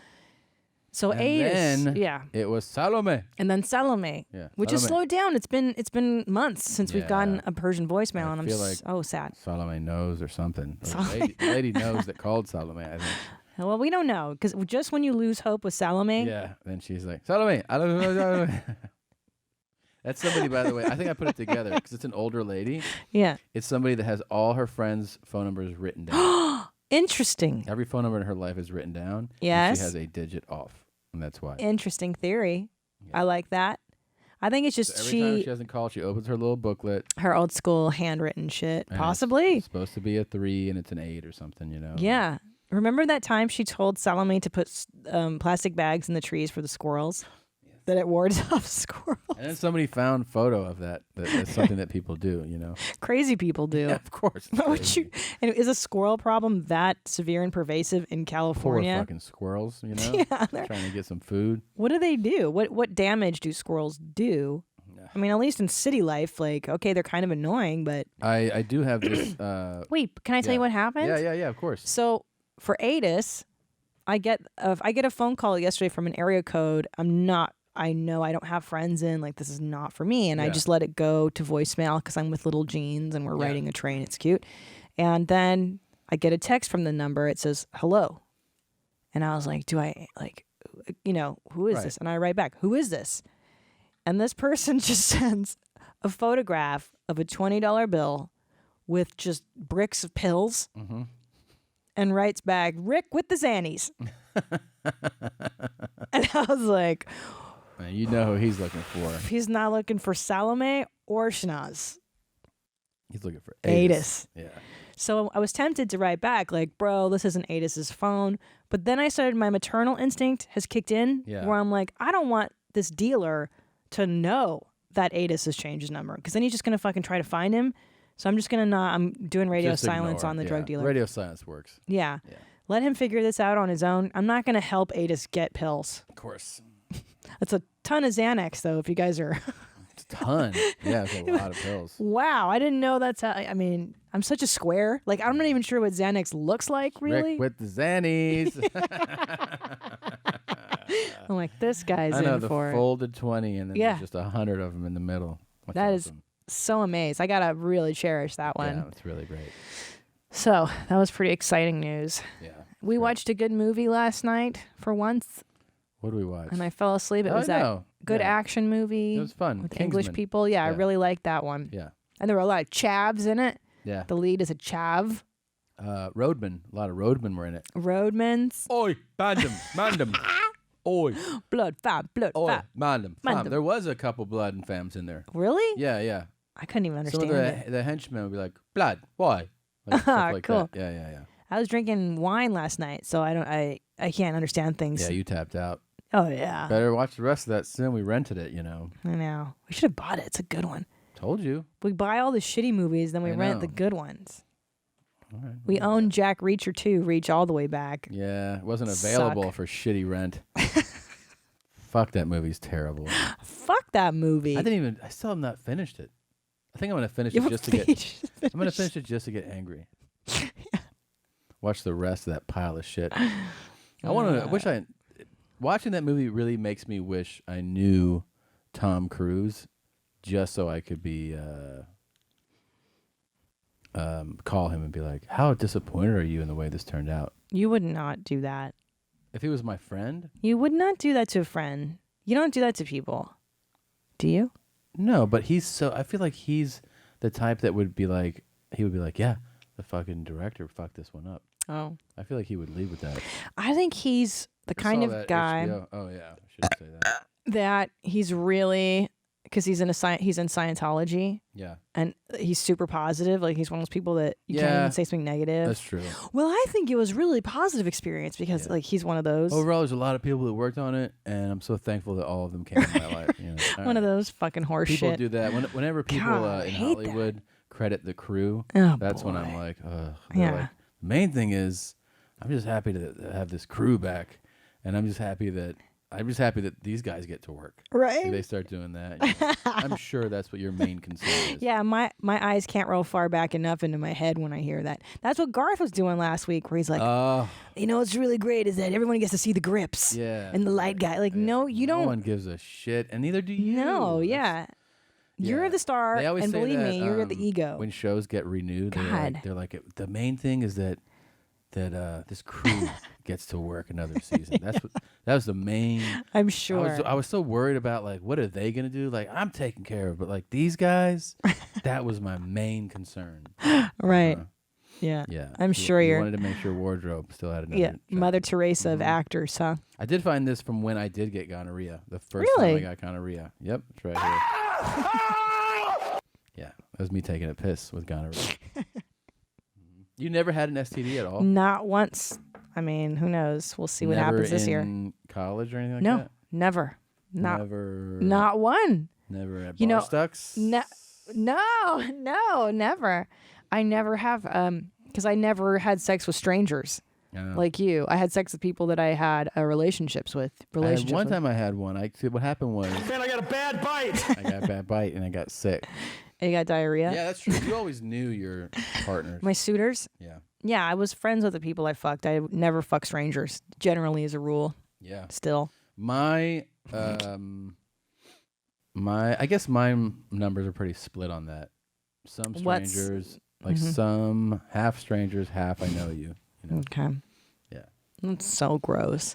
So And Adis, then yeah. it was Salome. And then Salome, Yeah, which has Salome. slowed down. It's been months since we've gotten Yeah. a Persian voicemail, and I'm feel like so sad. Salome knows or something. Or Salome the lady knows that called Salome, I think. Well, we don't know, because just when you lose hope with Salome, Yeah. Then she's like, Salome, I don't know. That's somebody, by the way. I think I put it together because it's an older lady. Yeah. It's somebody that has all her friends' phone numbers written down. Interesting. Every phone number in her life is written down. and Yes. she has a digit off, and that's why. Interesting theory. I like that. I think it's just So every time she doesn't call, she opens her little booklet. her old school handwritten shit. and Possibly. It's supposed to be a 3 and it's an 8 or something, you know? Yeah. Remember that time she told Salome to put plastic bags in the trees for the squirrels? That it wards off squirrels. And then somebody found photo of that. That's something that people do, you know? Crazy people do. Yeah, of course. Why would you? And is a squirrel problem that severe and pervasive in Poor California? fucking squirrels, you know? Yeah, they're- Trying to get some food. What do they do? What damage do squirrels do? I mean, at least in city life, like, okay, they're kind of annoying, but I do have this. wait, can I tell you what happened? Yeah, of course. So for Adis, I get a phone call yesterday from an area code. I know I don't have friends in, like, this is not for me. And I Yeah. just let it go to voicemail because I'm with little jeans and we're riding a train. It's cute. And then I get a text from the number. It says, hello. And I was like, who is Right. this? And I write back, who is this? And this person just sends a photograph of a $20 bill with just bricks of pills and writes back, Rick with the Xannies. And I was like, Man, you know who he's looking for. he's not looking for Salome or Shanaz. He's looking for Adis. Yeah. So I was tempted to write back, like, bro, this isn't Adis's phone. But then I started, my maternal instinct has kicked in, Yeah. where I'm like, I don't want this dealer to know that Adis has changed his number, because then he's just going to fucking try to find him. So I'm just going to I'm doing radio Just silence ignore on the it, drug yeah. dealer. Radio silence works. Yeah. Let him figure this out on his own. I'm not going to help Adis get pills. Of course. That's a ton of Xanax, though, if you guys are... It's a ton. Yeah, it's a lot of pills. Wow, I didn't know that's how... I mean, I'm such a square. Like, I'm not even sure what Xanax looks like, really. Rick with the Xannies. I'm like, this guy's I know, in the for it. folded 20 and then Yeah. there's just 100 of them in the middle. That's That is awesome. so amazed. I got to really cherish that one. Yeah, it's really great. So, that was pretty exciting news. Yeah. We watched a good movie last night for once, What do we watch? and I fell asleep. It Oh, was I that know. good Yeah. action movie. It was fun. With English Kingsman. people. Yeah, I Yeah. really liked that one. Yeah. And there were a lot of chavs in it. Yeah. The lead is a chav. Roadmen. A lot of roadmen were in it. Roadmans. Oi, bandem, mandem. Oi, Blood, fam, blood, oi, fam. mandem. Mandem. There was a couple blood and fams in there. Really? Yeah, yeah. I couldn't even Some understand of it. the henchmen would be like, blood, why? Like, stuff like Cool. that. Yeah, yeah, yeah. I was drinking wine last night, so I can't understand things. Yeah, you tapped out. Oh yeah. Better watch the rest of that soon. We rented it, you know. I know. We should have bought it. It's a good one. Told you. We buy all the shitty movies, then we I rent know. the good ones. All right. We own Jack Reacher 2, Reach all the way back. Yeah, it wasn't available Suck. for shitty rent. Fuck, that movie's terrible. Fuck that movie. I still have not finished it. I think I'm gonna finish You it haven't just to get. finished- I'm gonna finish it just to get angry. Watch the rest of that pile of shit. I want to. Wish I. Watching that movie really makes me wish I knew Tom Cruise, just so I could be. Call him and be like, "How disappointed are you in the way this turned out?" You would not do that. If he was my friend, You would not do that to a friend. You don't do that to people. Do you? no, but he's so. I feel like he's the type that would be like. He would be like, "Yeah, the fucking director fucked this one up." Oh. I feel like he would lead with that. I think he's the I kind saw of that guy HBO Oh yeah, I shouldn't say that. that he's really, because he's in he's in Scientology Yeah, and he's super positive. Like he's one of those people that you can't Yeah, even say something negative. that's true. Well, I think it was really positive experience because like he's one of those. Overall, there's a lot of people that worked on it, and I'm so thankful that all of them came in my life. You know, One of those fucking horse people shit. do that. Whenever people God, I in hate that. Hollywood credit the crew, Oh, that's when I'm boy. like, ugh. Yeah. Like, the main thing is, I'm just happy to have this crew back, and I'm just happy that these guys get to work. Right. If they start doing that, you know. I'm sure that's what your main concern is. Yeah, my eyes can't roll far back enough into my head when I hear that. That's what Garth was doing last week, where he's like, Oh, you know, what's really great is that everyone gets to see the grips. yeah. And the light guy. Like, no, you No don't. one gives a shit, and neither do you. No, That's- yeah. You're yeah. the star, They always and say believe that, me, you're the ego. When shows get renewed, God. they're like the main thing is that this crew gets to work another season. That was the main. I'm sure. I was so worried about like what are they gonna do? Like I'm taken care of, but like these guys, that was my main concern. Right. Yeah. Yeah, I'm You- sure you you're. wanted to make sure wardrobe still had another. Yeah. job. Mother Teresa of Mhm. actors, huh? I did find this from when I did get gonorrhea. The first Really? time I got gonorrhea. Yep, it's right here. Yeah, that was me taking a piss with gonorrhea. You never had an STD at all? Not once. I mean, who knows? We'll see what Never happens this year. in college or anything like No, that? never. Not Never. not one. Never at You know, Barstocks? No, never. I never have because I never had sex with strangers Oh. like you. I had sex with people that I had relationships with. One time I had one. What happened was Man, I got a bad bite. I got a bad bite and I got sick. You got diarrhea. Yeah, that's true. You always knew your partners. My suitors. Yeah. Yeah, I was friends with the people I fucked. I never fuck strangers. Generally, as a rule. Yeah. Still. My I guess my numbers are pretty split on that. Some What's- strangers, like Mhm. some half strangers, half I know you. You know? Okay. Yeah. That's so gross.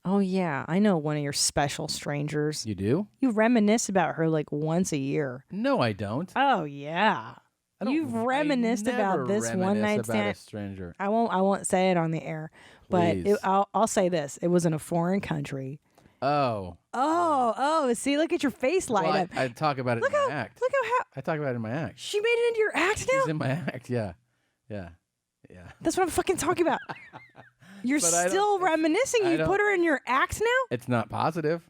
Oh yeah, I know one of your special strangers. You do? You reminisce about her like once a year. No, I don't. Oh yeah. I don't- You've I reminisced about never this one reminisce night about stand. a stranger. I won't say it on the air, but Please. I'll say this: it was in a foreign country. Oh. Oh! See, look at your face light Well, up. I talk about it in my act. Look how I talk about it in my act. she made it into your act now. She's in my act. Yeah. Yeah. Yeah. That's what I'm fucking talking about. You're But I don't- still reminiscing. I You don't- put her in your act now. It's not positive.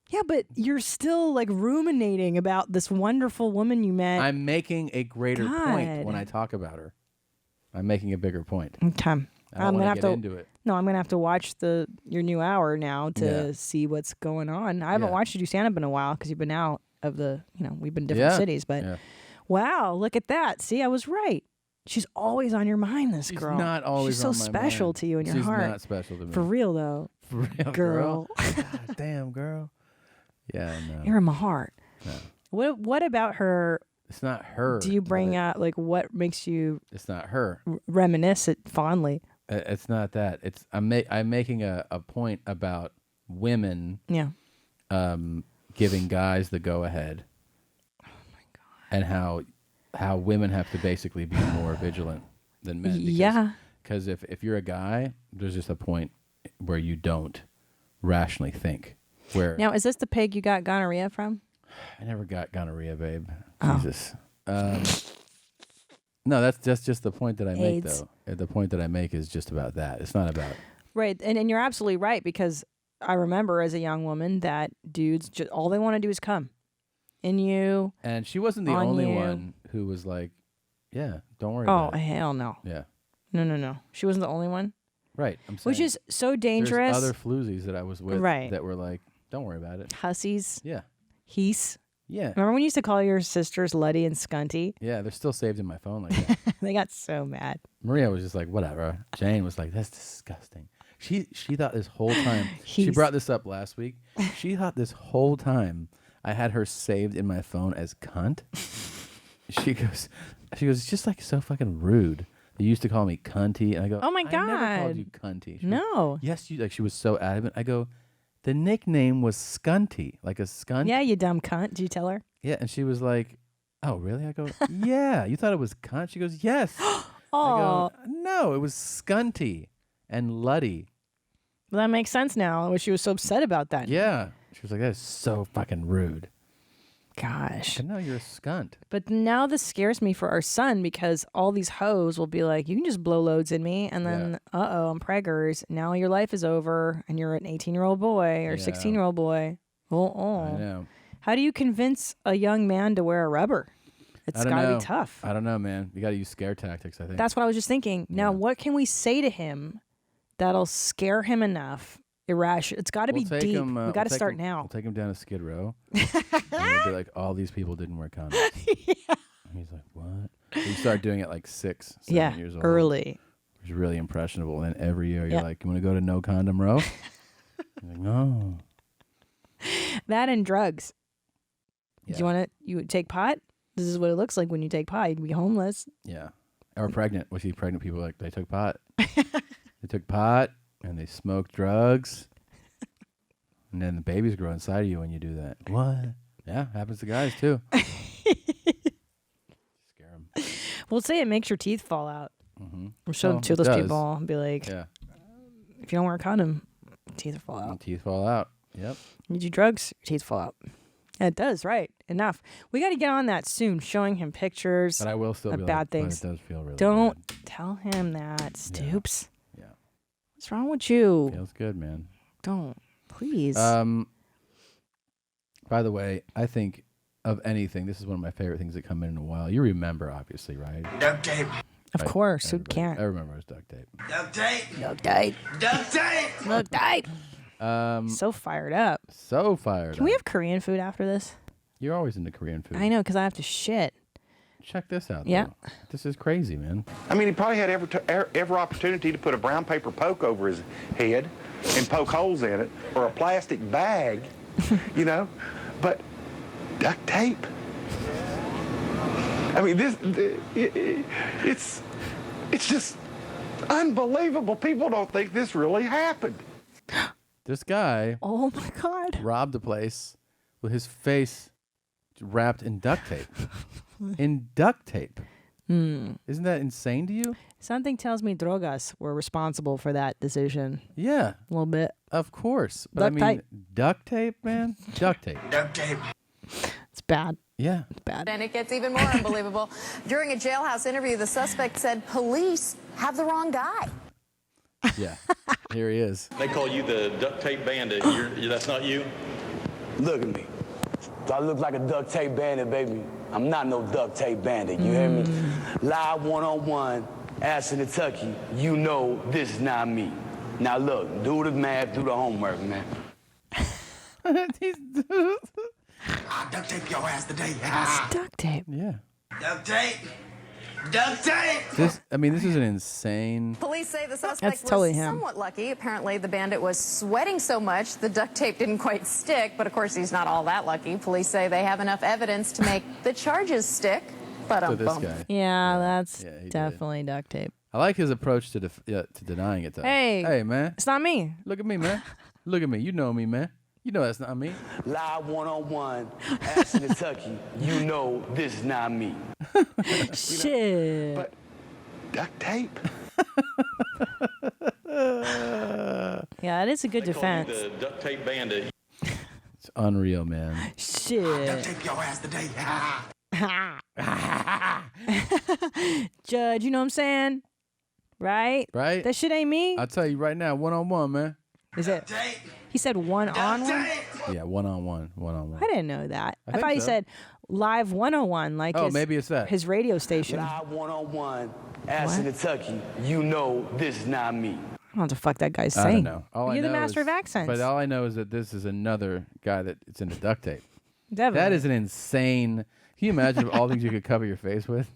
Yeah, but you're still like ruminating about this wonderful woman you met. I'm making a greater point God. when I talk about her. I'm making a bigger point. Okay. I don't I'm want gonna to have get to. into it. No, I'm gonna have to watch your new hour now to Yeah. see what's going on. I haven't Yeah. watched you do stand up in a while because you've been out of the. We've been in different Yeah. cities, but Yeah. wow, look at that. See, I was right. She's always on your mind. This She's girl. not always She's so on my special mind. to you in your She's heart. not special to me. For real though. For real, Girl. God damn, girl. Yeah, no. You're in my heart. No. What about her? It's not her. Do you bring out like what makes you It's not her. reminisce it fondly? It's not that. It's I'm making a point about women Yeah. giving guys the go ahead. and how women have to basically be more vigilant than men. Yeah. Because if you're a guy, there's just a point where you don't rationally think. Where Now, is this the pig you got gonorrhea from? I never got gonorrhea, babe. Oh. Jesus. No, that's just the point that I make, AIDS. though. The point that I make is just about that. It's not about. Right. And you're absolutely right, because I remember as a young woman that dudes, all they want to do is come in you. And she wasn't the on only you. one who was like, yeah, don't worry Oh, about it. hell no. Yeah. No. She wasn't the only one. Right. I'm saying. Which is so dangerous. There's other floozies that I was with Right. that were like, don't worry about it. Hussies. Yeah. Heese. Yeah. Remember when you used to call your sisters Luddy and Scunty? Yeah, they're still saved in my phone like that. They got so mad. Maria was just like, whatever. Jane was like, that's disgusting. She thought this whole time. She He's- brought this up last week. She thought this whole time I had her saved in my phone as cunt. She goes, it's just like so fucking rude. They used to call me cunty, and I go, Oh my I never God. called you cunty. She goes, No. yes, you like. She was so adamant. I go, the nickname was Scunty, like a skunt. Yeah, you dumb cunt. Did you tell her? Yeah, and she was like, oh really? I go, yeah. You thought it was cunt? She goes, yes. I Oh, go, no, it was Scunty and Luddy. well, that makes sense now. She was so upset about that. Yeah. She was like, that is so fucking rude. Gosh. I know you're a skunt. But now this scares me for our son, because all these hoes will be like, you can just blow loads in me, and then, I'm preggers. Now your life is over, and you're an 18-year-old boy or Yeah. 16-year-old boy. I Oh. know. How do you convince a young man to wear a rubber? It's I don't got to know. be tough. I don't know, man. You got to use scare tactics, I think. That's what I was just thinking. Now, what can we say to him that'll scare him enough? Irrational. It's got to We'll be take deep. him, We we'll got to take start him- now. We'll take him down to Skid Row. And we'll be like, all these people didn't wear condoms. And he's like, what? So you start doing it like 6, 7 years old. early. It's really impressionable. And then every year you're Yeah. like, you want to go to No Condom Row? He's like, no. That and drugs. Yeah. Do you want to? You would take pot? This is what it looks like when you take pot. You'd be homeless. Yeah. Or pregnant. We see pregnant people like, they took pot. They took pot and they smoked drugs. And then the babies grow inside of you when you do that. What? Yeah, happens to guys too. Scare them. We'll say it makes your teeth fall out. Mm-hmm. We'll show them it toothless does. people and be like, Yeah. if you don't wear a condom, teeth will fall And out. teeth fall out. Yep. You do drugs, your teeth fall out. Yeah, it does, right. Enough. We got to get on that soon, showing him pictures But I will still of be bad like, things. But it does feel really Don't bad. tell him that, Stoops. Yeah. What's wrong with you? Feels good, man. Don't. Please. By the way, I think of anything, this is one of my favorite things that come in a while. You remember, obviously, right? Duct tape. Of course. Who can't? I remember it was duct tape. Duct tape. Duct tape. Duct tape. Duct tape. So fired up. So fired Can we up. have Korean food after this? You're always into Korean food. I know, because I have to shit. Check this out. Yeah. though. This is crazy, man. I mean, he probably had every opportunity to put a brown paper poke over his head and poke holes in it, or a plastic bag, you know, but duct tape. I mean, it's just unbelievable. People don't think this really happened. This guy Oh my God. robbed a place with his face wrapped in duct tape. In duct tape. Isn't that insane to you? Something tells me drogas were responsible for that decision. Yeah, A little bit. of course. But Duct I mean, tape. duct tape, man. Duct tape. Duct tape. It's bad. Yeah. It's bad. And it gets even more unbelievable. During a jailhouse interview, the suspect said police have the wrong guy. Yeah. Here he is. They call you the duct tape bandit. That's not you? Look at me. Do I look like a duct tape bandit, baby? I'm not no duct tape bandit, you hear me? Live one-on-one, Ashton, Kentucky, you know this is not me. Now look, do the math, do the homework, man. I'll duct tape your ass today. Duct tape. Yeah. Duct tape. Duct tape. This is an insane. Police say the suspect That's totally was him. somewhat lucky. Apparently, the bandit was sweating so much the duct tape didn't quite stick. But of course, he's not all that lucky. Police say they have enough evidence to make the charges stick. But So this guy. Yeah, that's Yeah, he did. definitely duct tape. I like his approach to denying it, though. Hey. Hey, man. It's not me. Look at me, man. Look at me. You know me, man. You know that's not me. Live one-on-one, Ashton and Tucky. You know this is not me. Shit. But duct tape. Yeah, it is a good They call me defense. the duct tape bandit. It's unreal, man. Shit. Take your ass today. Judge, you know what I'm saying? Right? Right? That shit ain't me. I'll tell you right now, one-on-one, man. Is it? He said one-on-one? Yeah, one-on-one, one-on-one. I didn't know that. I I think thought he so. said live 101, like Oh, his, maybe it's that. his radio station. Live one-on-one, Ashton and Tucky. You know this is not me. I don't know what the fuck that guy's I saying. don't know. All I You're the know master is- of accents. But all I know is that this is another guy that it's in the duct tape. Definitely. That is an insane. Can you imagine of all things you could cover your face with?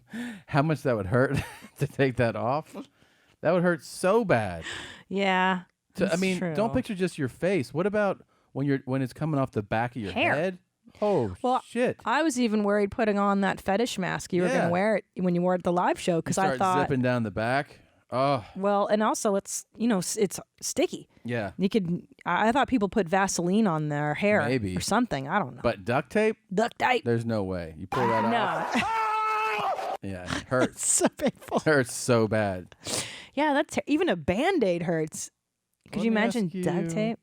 How much that would hurt to take that off? That would hurt so bad. Yeah. I that's mean, true. don't picture just your face. What about when it's coming off the back of your Hair. head? Oh Well, shit! I was even worried putting on that fetish mask you were going Yeah. to wear it when you were at the live show because You I start thought, zipping down the back. Oh well, and also it's it's sticky. yeah. You could. I thought people put Vaseline on their hair Maybe. or something. I don't know. But duct tape? Duct tape. There's no way. You pull that off. No. Yeah, it hurts. So painful. It hurts so bad. Yeah, that's even a Band-Aid hurts. Could Let you me imagine ask you- duct tape?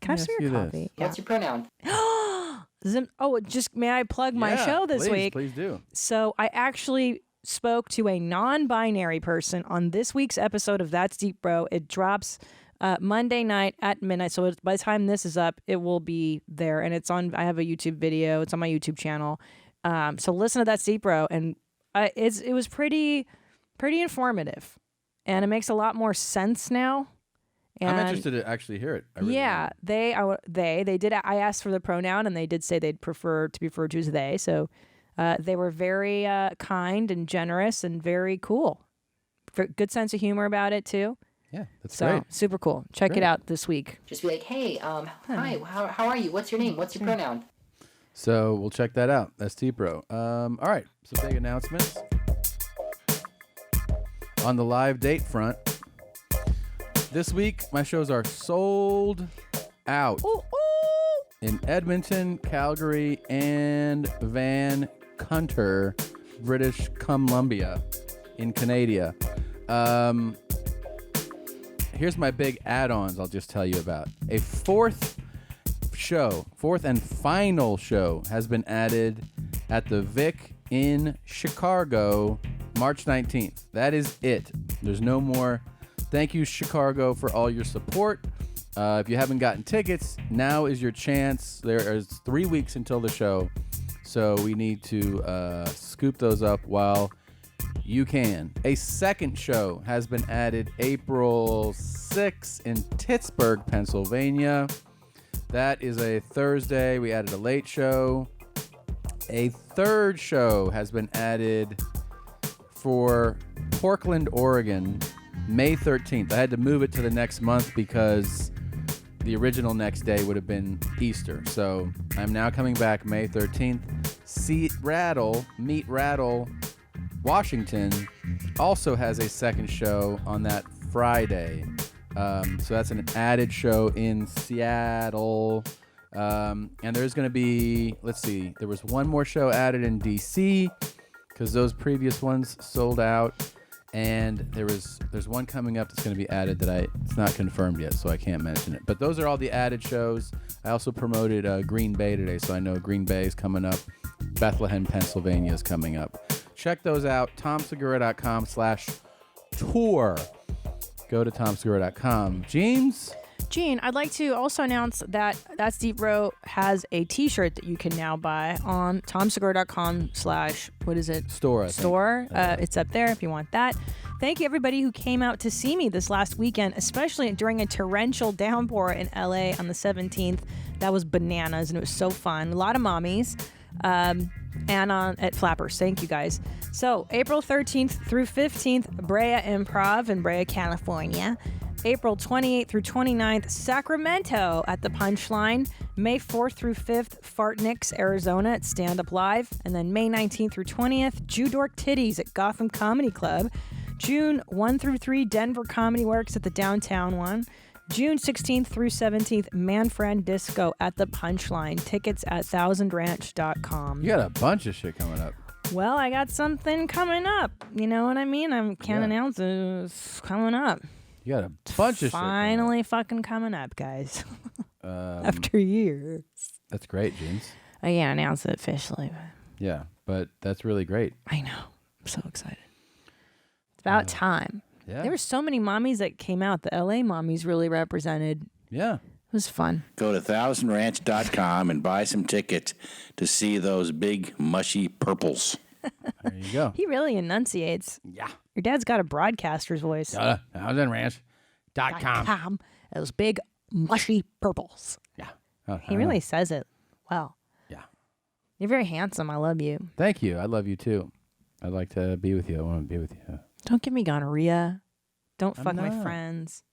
Can I let me see ask your you this. coffee? What's your pronoun? May I plug my Yeah, show this please, week? Please do. So I actually spoke to a non-binary person on this week's episode of That's Deep Bro. It drops Monday night at midnight. So by the time this is up, it will be there, and it's on. I have a YouTube video. It's on my YouTube channel. So listen to That's Deep Bro, and it was pretty informative, and it makes a lot more sense now. I'm And interested to actually hear it. I really yeah, they did. I asked for the pronoun, and they did say they'd prefer to be referred to as they. So they were very kind and generous and very cool. Good sense of humor about it too. Yeah, that's so great. super cool. Check Great. it out this week. Just be like, hey, hi, how are you? What's your name? What's your pronoun? So we'll check that out. That's Deep Bro. All right, some big announcements. On the live date front, this week my shows are sold out in Edmonton, Calgary, and Vancouver, British Columbia, in Canada. Here's my big add-ons I'll just tell you about. A fourth and final show has been added at the Vic in Chicago, March 19th. That is it. There's no more. Thank you, Chicago, for all your support. If you haven't gotten tickets, now is your chance. There is 3 weeks until the show, so we need to scoop those up while you can. A second show has been added April 6th in Pittsburgh, Pennsylvania. That is a Thursday. We added a late show. A third show has been added for Portland, Oregon, May 13th. I had to move it to the next month because the original next day would have been Easter. So I'm now coming back May 13th. Meet Rattle, Washington also has a second show on that Friday. So that's an added show in Seattle. And there's going to be, let's see, there was one more show added in DC because those previous ones sold out. And there's one coming up that's going to be added that it's not confirmed yet, so I can't mention it. But those are all the added shows. I also promoted Green Bay today, so I know Green Bay is coming up. Bethlehem, Pennsylvania is coming up. Check those out. TomSegura.com/tour. Go to TomSegura.com. James? Gene, I'd like to also announce that That's Deep Bro has a T-shirt that you can now buy on TomSegura.com/ what is it? Store. I think. Store. It's up there if you want that. Thank you everybody who came out to see me this last weekend, especially during a torrential downpour in LA on the 17th. That was bananas and it was so fun. A lot of mommies. And at Flappers. Thank you guys. So April 13th through 15th, Brea Improv in Brea, California. April 28th through 29th, Sacramento at the Punchline. May 4th through 5th, Fartniks, Arizona at Stand Up Live. And then May 19th through 20th, Judork Titties at Gotham Comedy Club. June 1 through 3, Denver Comedy Works at the Downtown one. June 16th through 17th, Manfred Disco at the Punchline. Tickets at thousandranch.com. You got a bunch of shit coming up. Well, I got something coming up. You know what I mean? I can't announce it. It's coming up. You got a bunch of shit. Finally fucking coming up, guys. After years. That's great, Jeans. I can't announce it officially. But Yeah, but that's really great. I know. I'm so excited. It's about time. Yeah. There were so many mommies that came out. The LA mommies really represented. Yeah. It was fun. Go to thousandranch.com and buy some tickets to see those big, mushy purples. There you go. He really enunciates. Yeah. Your dad's got a broadcaster's voice. thousandranch.com. Those big, mushy purples. Yeah. He really says it well. Yeah. You're very handsome. I love you. Thank you. I love you too. I'd like to be with you. I want to be with you. Don't give me gonorrhea. Don't I'm fuck my not. friends.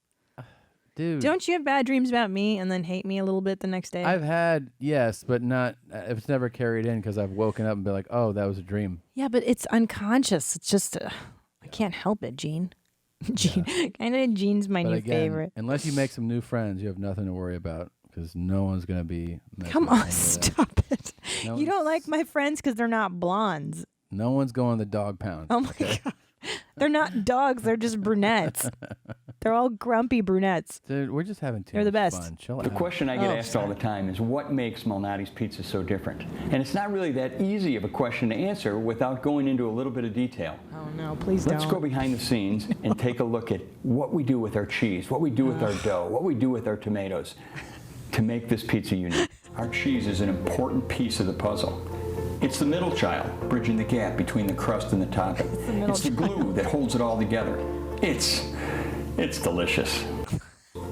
Dude. Don't you have bad dreams about me and then hate me a little bit the next day? I've had, yes, but not, it's never carried in because I've woken up and been like, oh, that was a dream. Yeah, but it's unconscious. It's just, I can't help it, Gene. Gene. I know Gene's my But new again, favorite. unless you make some new friends, you have nothing to worry about because no one's going to be. Come on, stop it. No You don't like my friends because they're not blondes. No one's going to the dog pound. Oh my God. They're not dogs. They're just brunettes. They're all grumpy brunettes. Dude, we're just having too They're the much best. fun. Chill The out. question I get Oh, asked all the time is what makes Malnati's Pizza so different? And it's not really that easy of a question to answer without going into a little bit of detail. Oh no, please Let's don't. go behind the scenes and take a look at what we do with our cheese, what we do with our dough, what we do with our tomatoes to make this pizza unique. Our cheese is an important piece of the puzzle. It's the middle child, bridging the gap between the crust and the topping. It's the glue that holds it all together. It's delicious.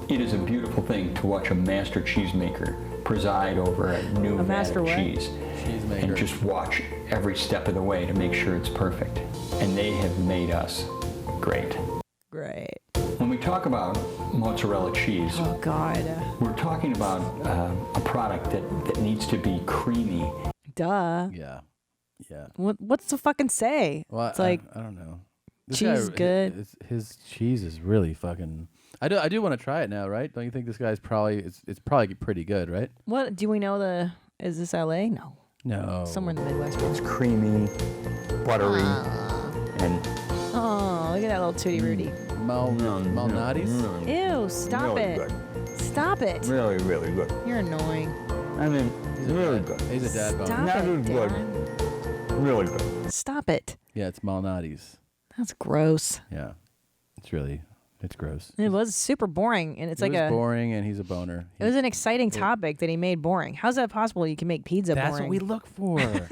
It is a beautiful thing to watch a master cheesemaker preside over a new vat of cheese and just watch every step of the way to make sure it's perfect. And they have made us great. Great. When we talk about mozzarella cheese, Oh God. we're talking about a product that needs to be creamy. Duh. Yeah. Yeah. What's the fucking say? Well, It's like I don't know. This cheese guy, good. His cheese is really fucking. I do want to try it now, right? Don't you think this guy's probably it's probably pretty good, right? What do we know? Is this LA? No. No. Somewhere in the Midwest. It's creamy, buttery, and Oh, look at that little Tutti Rudy. Malnati's? Ew! Stop Really it. good. Stop it. really, really good. You're annoying. I mean, it's really good. He's a dad bone. Stop Not it, as good. Darren. Really good. Stop it. Yeah, it's Malnati's. That's gross. Yeah, it's gross. It was super boring, and it's It like was boring, and he's a boner. It was an exciting topic that he made boring. How's that possible? You can make pizza That's boring. what we look for.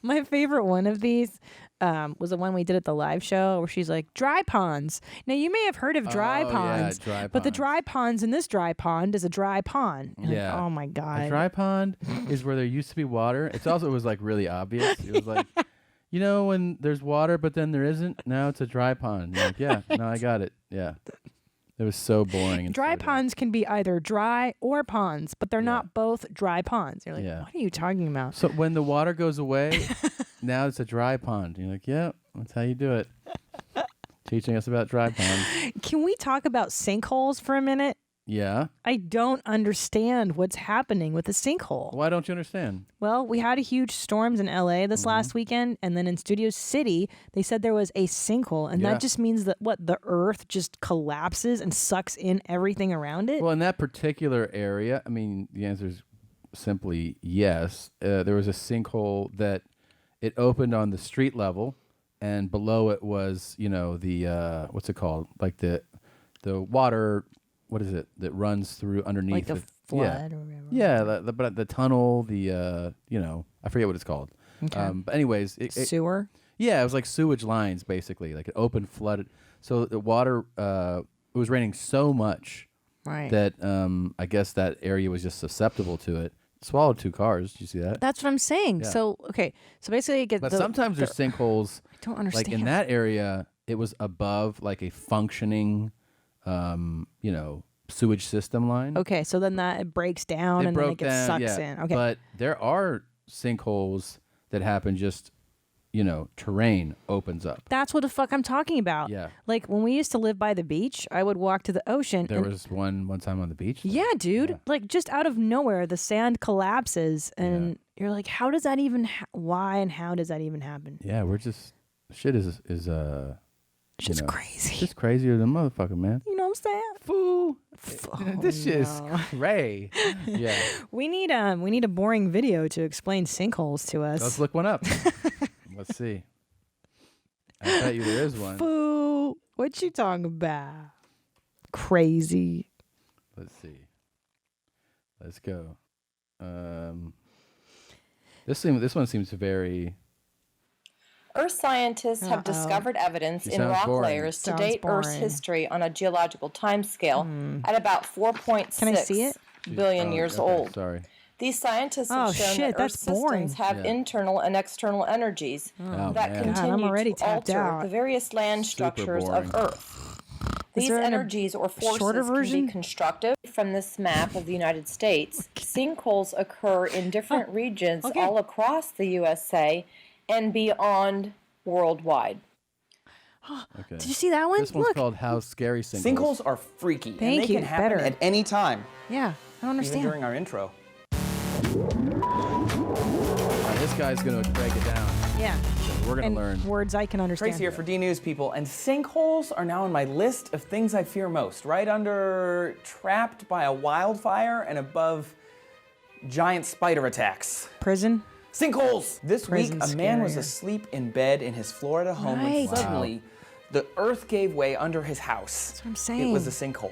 My favorite one of these was the one we did at the live show where she's like, dry ponds. Now, you may have heard of dry Oh, yeah, ponds, dry but the ponds. dry ponds in this dry pond is a dry pond. And Yeah. oh, my God. A dry pond is where there used to be water. It was like really obvious. It was like, you know, when there's water, but then there isn't. Now it's a dry pond. You're like, yeah, no, I got it. Yeah. It was so boring. And Dry ponds can be either dry or ponds, but they're not both dry ponds. You're like, Yeah. what are you talking about? So when the water goes away, now it's a dry pond. You're like, yeah, that's how you do it. Teaching us about dry ponds. Can we talk about sinkholes for a minute? Yeah. I don't understand what's happening with the sinkhole. Why don't you understand? Well, we had a huge storms in LA this last weekend, and then in Studio City, they said there was a sinkhole, and Yeah. that just means that the earth just collapses and sucks in everything around it. Well, in that particular area, I mean, the answer is simply yes. There was a sinkhole that it opened on the street level, and below it was, you know, the what's it called? Like the water. What is it that runs through underneath? Like the it? flood Yeah. or whatever. Yeah, but the tunnel, the you know, I forget what it's called. Okay. But anyways, Sewer? Yeah, it was like sewage lines basically, like an open flooded. So the water, it was raining so much Right. that I guess that area was just susceptible to it. Swallowed 2 cars. Did you see that? That's what I'm saying. Yeah. So, okay. So basically, it gets But sometimes there's sinkholes. I don't Like in understand. that area, it was above like a functioning, you know, sewage system line. Okay, so then it breaks down It and then broke it gets down, sucks yeah. in. Okay. But there are sinkholes that happen just terrain opens up. That's what the fuck I'm talking about. Yeah. Like when we used to live by the beach, I would walk to the ocean. There and was one time on the beach. yeah, dude. Like just out of nowhere, the sand collapses, and you're like, how does that even? Why and how does that even happen? Yeah, we're just shit is just crazy. Just crazier than motherfucker, man. You know what I'm saying? Fool. This shit is cray. Yeah. We need a boring video to explain sinkholes to us. Let's look one up. Let's see. I bet you there is one. Fool. What you talking about? Crazy. Let's see. Let's go. This one seems very. Earth scientists have discovered evidence in rock layers to date Earth's history on a geological timescale at about 4.6 billion years old. Sorry. These scientists have shown that Earth's systems have internal and external energies that continue to alter the various land structures of Earth. These energies or forces can be constructive. From this map of the United States, sinkholes occur in different regions all across the USA and beyond worldwide. Okay. Did you see that one? This one's called How Scary Sinkholes. Sinkholes are freaky. Thank and they you. can happen Better. at any time. Yeah, I don't understand. Even during our intro. This guy's going to break it down. Yeah. So we're going to learn. Words I can understand. Trace here for D News, people. And sinkholes are now on my list of things I fear most. Right under trapped by a wildfire and above giant spider attacks. Prison? Sinkholes! This week, Prison's a man was scarier. asleep in bed in his Florida home when suddenly the earth gave way under his house. That's what I'm saying. It was a sinkhole.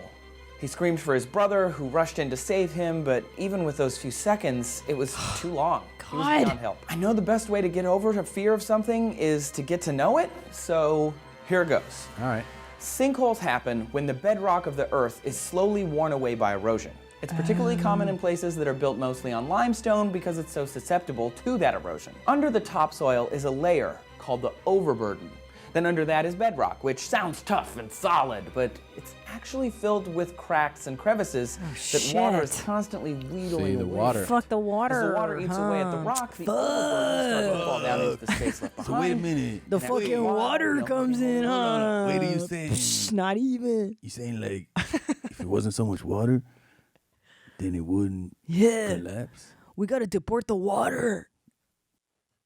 He screamed for his brother, who rushed in to save him, but even with those few seconds, it was too long. He was beyond help. I know the best way to get over a fear of something is to get to know it, so here goes. All right. Sinkholes happen when the bedrock of the earth is slowly worn away by erosion. It's particularly common in places that are built mostly on limestone because it's so susceptible to that erosion. Under the topsoil is a layer called the overburden. Then under that is bedrock, which sounds tough and solid, but it's actually filled with cracks and crevices that water is constantly wheedling away. Water. Fuck the water. As the water eats away at the rock, the overburden starts to fall down into the space left behind. So wait a minute. The fucking water comes in, huh? Wait, are you saying? Not even. You saying like, if it wasn't so much water, then it wouldn't collapse? We gotta deport the water.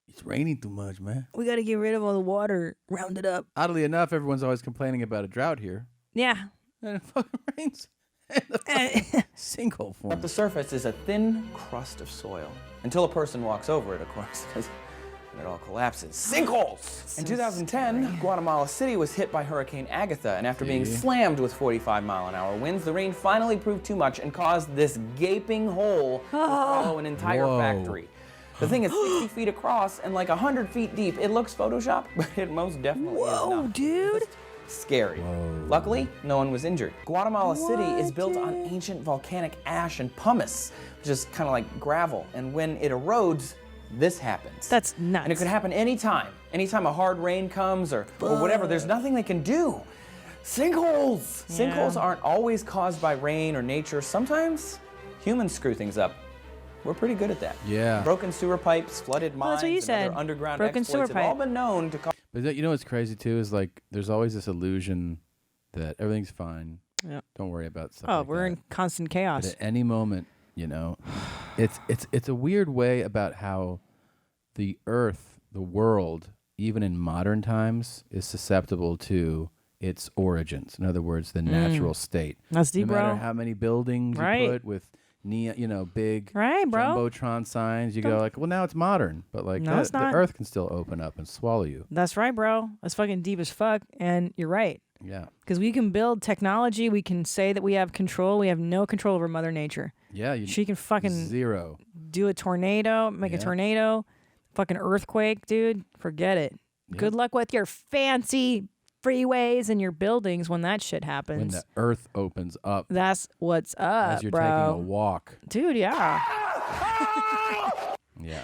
It's raining too much, man. We gotta get rid of all the water. Round it up. Oddly enough, everyone's always complaining about a drought here. Yeah. And it fucking rains. And the fucking sinkhole forms. At the surface is a thin crust of soil. Until a person walks over it, of course, because it all collapses. Sinkholes! In 2010, Guatemala City was hit by Hurricane Agatha, and after being slammed with 45-mile-an-hour winds, the rain finally proved too much and caused this gaping hole to follow an entire factory. The thing is 60 feet across and like 100 feet deep. It looks Photoshopped, but it most definitely is not. Whoa, dude. Scary. Luckily, no one was injured. Guatemala City is built on ancient volcanic ash and pumice, which is kind of like gravel. And when it erodes, this happens. That's nuts. And it could happen anytime. Anytime a hard rain comes or whatever, there's nothing they can do. Sinkholes! Yeah. Sinkholes aren't always caused by rain or nature. Sometimes humans screw things up. We're pretty good at that. Yeah. Broken sewer pipes, flooded mines, that's what you and said. other underground Broken sewer exploits have all pipe. been known to cause. But you know what's crazy too is like there's always this illusion that everything's fine. Yeah. Don't worry about stuff. Oh, like we're that. in constant chaos. But at any moment, it's a weird way about how the earth, the world, even in modern times, is susceptible to its origins. In other words, the natural state. That's deep, no matter bro. how many buildings you put with big jumbotron signs, you go like, well, now it's modern, but like No, it's the not. earth can still open up and swallow you. That's right, bro. That's fucking deep as fuck. And you're right. Yeah. Because we can build technology. We can say that we have control. We have no control over Mother Nature. Yeah. She can fucking zero. do a tornado, make a tornado, fucking earthquake, dude. Forget it. Good luck with your fancy freeways and your buildings when that shit happens. When the earth opens up. That's what's up, as you're bro. taking a walk. Dude, yeah. Yeah.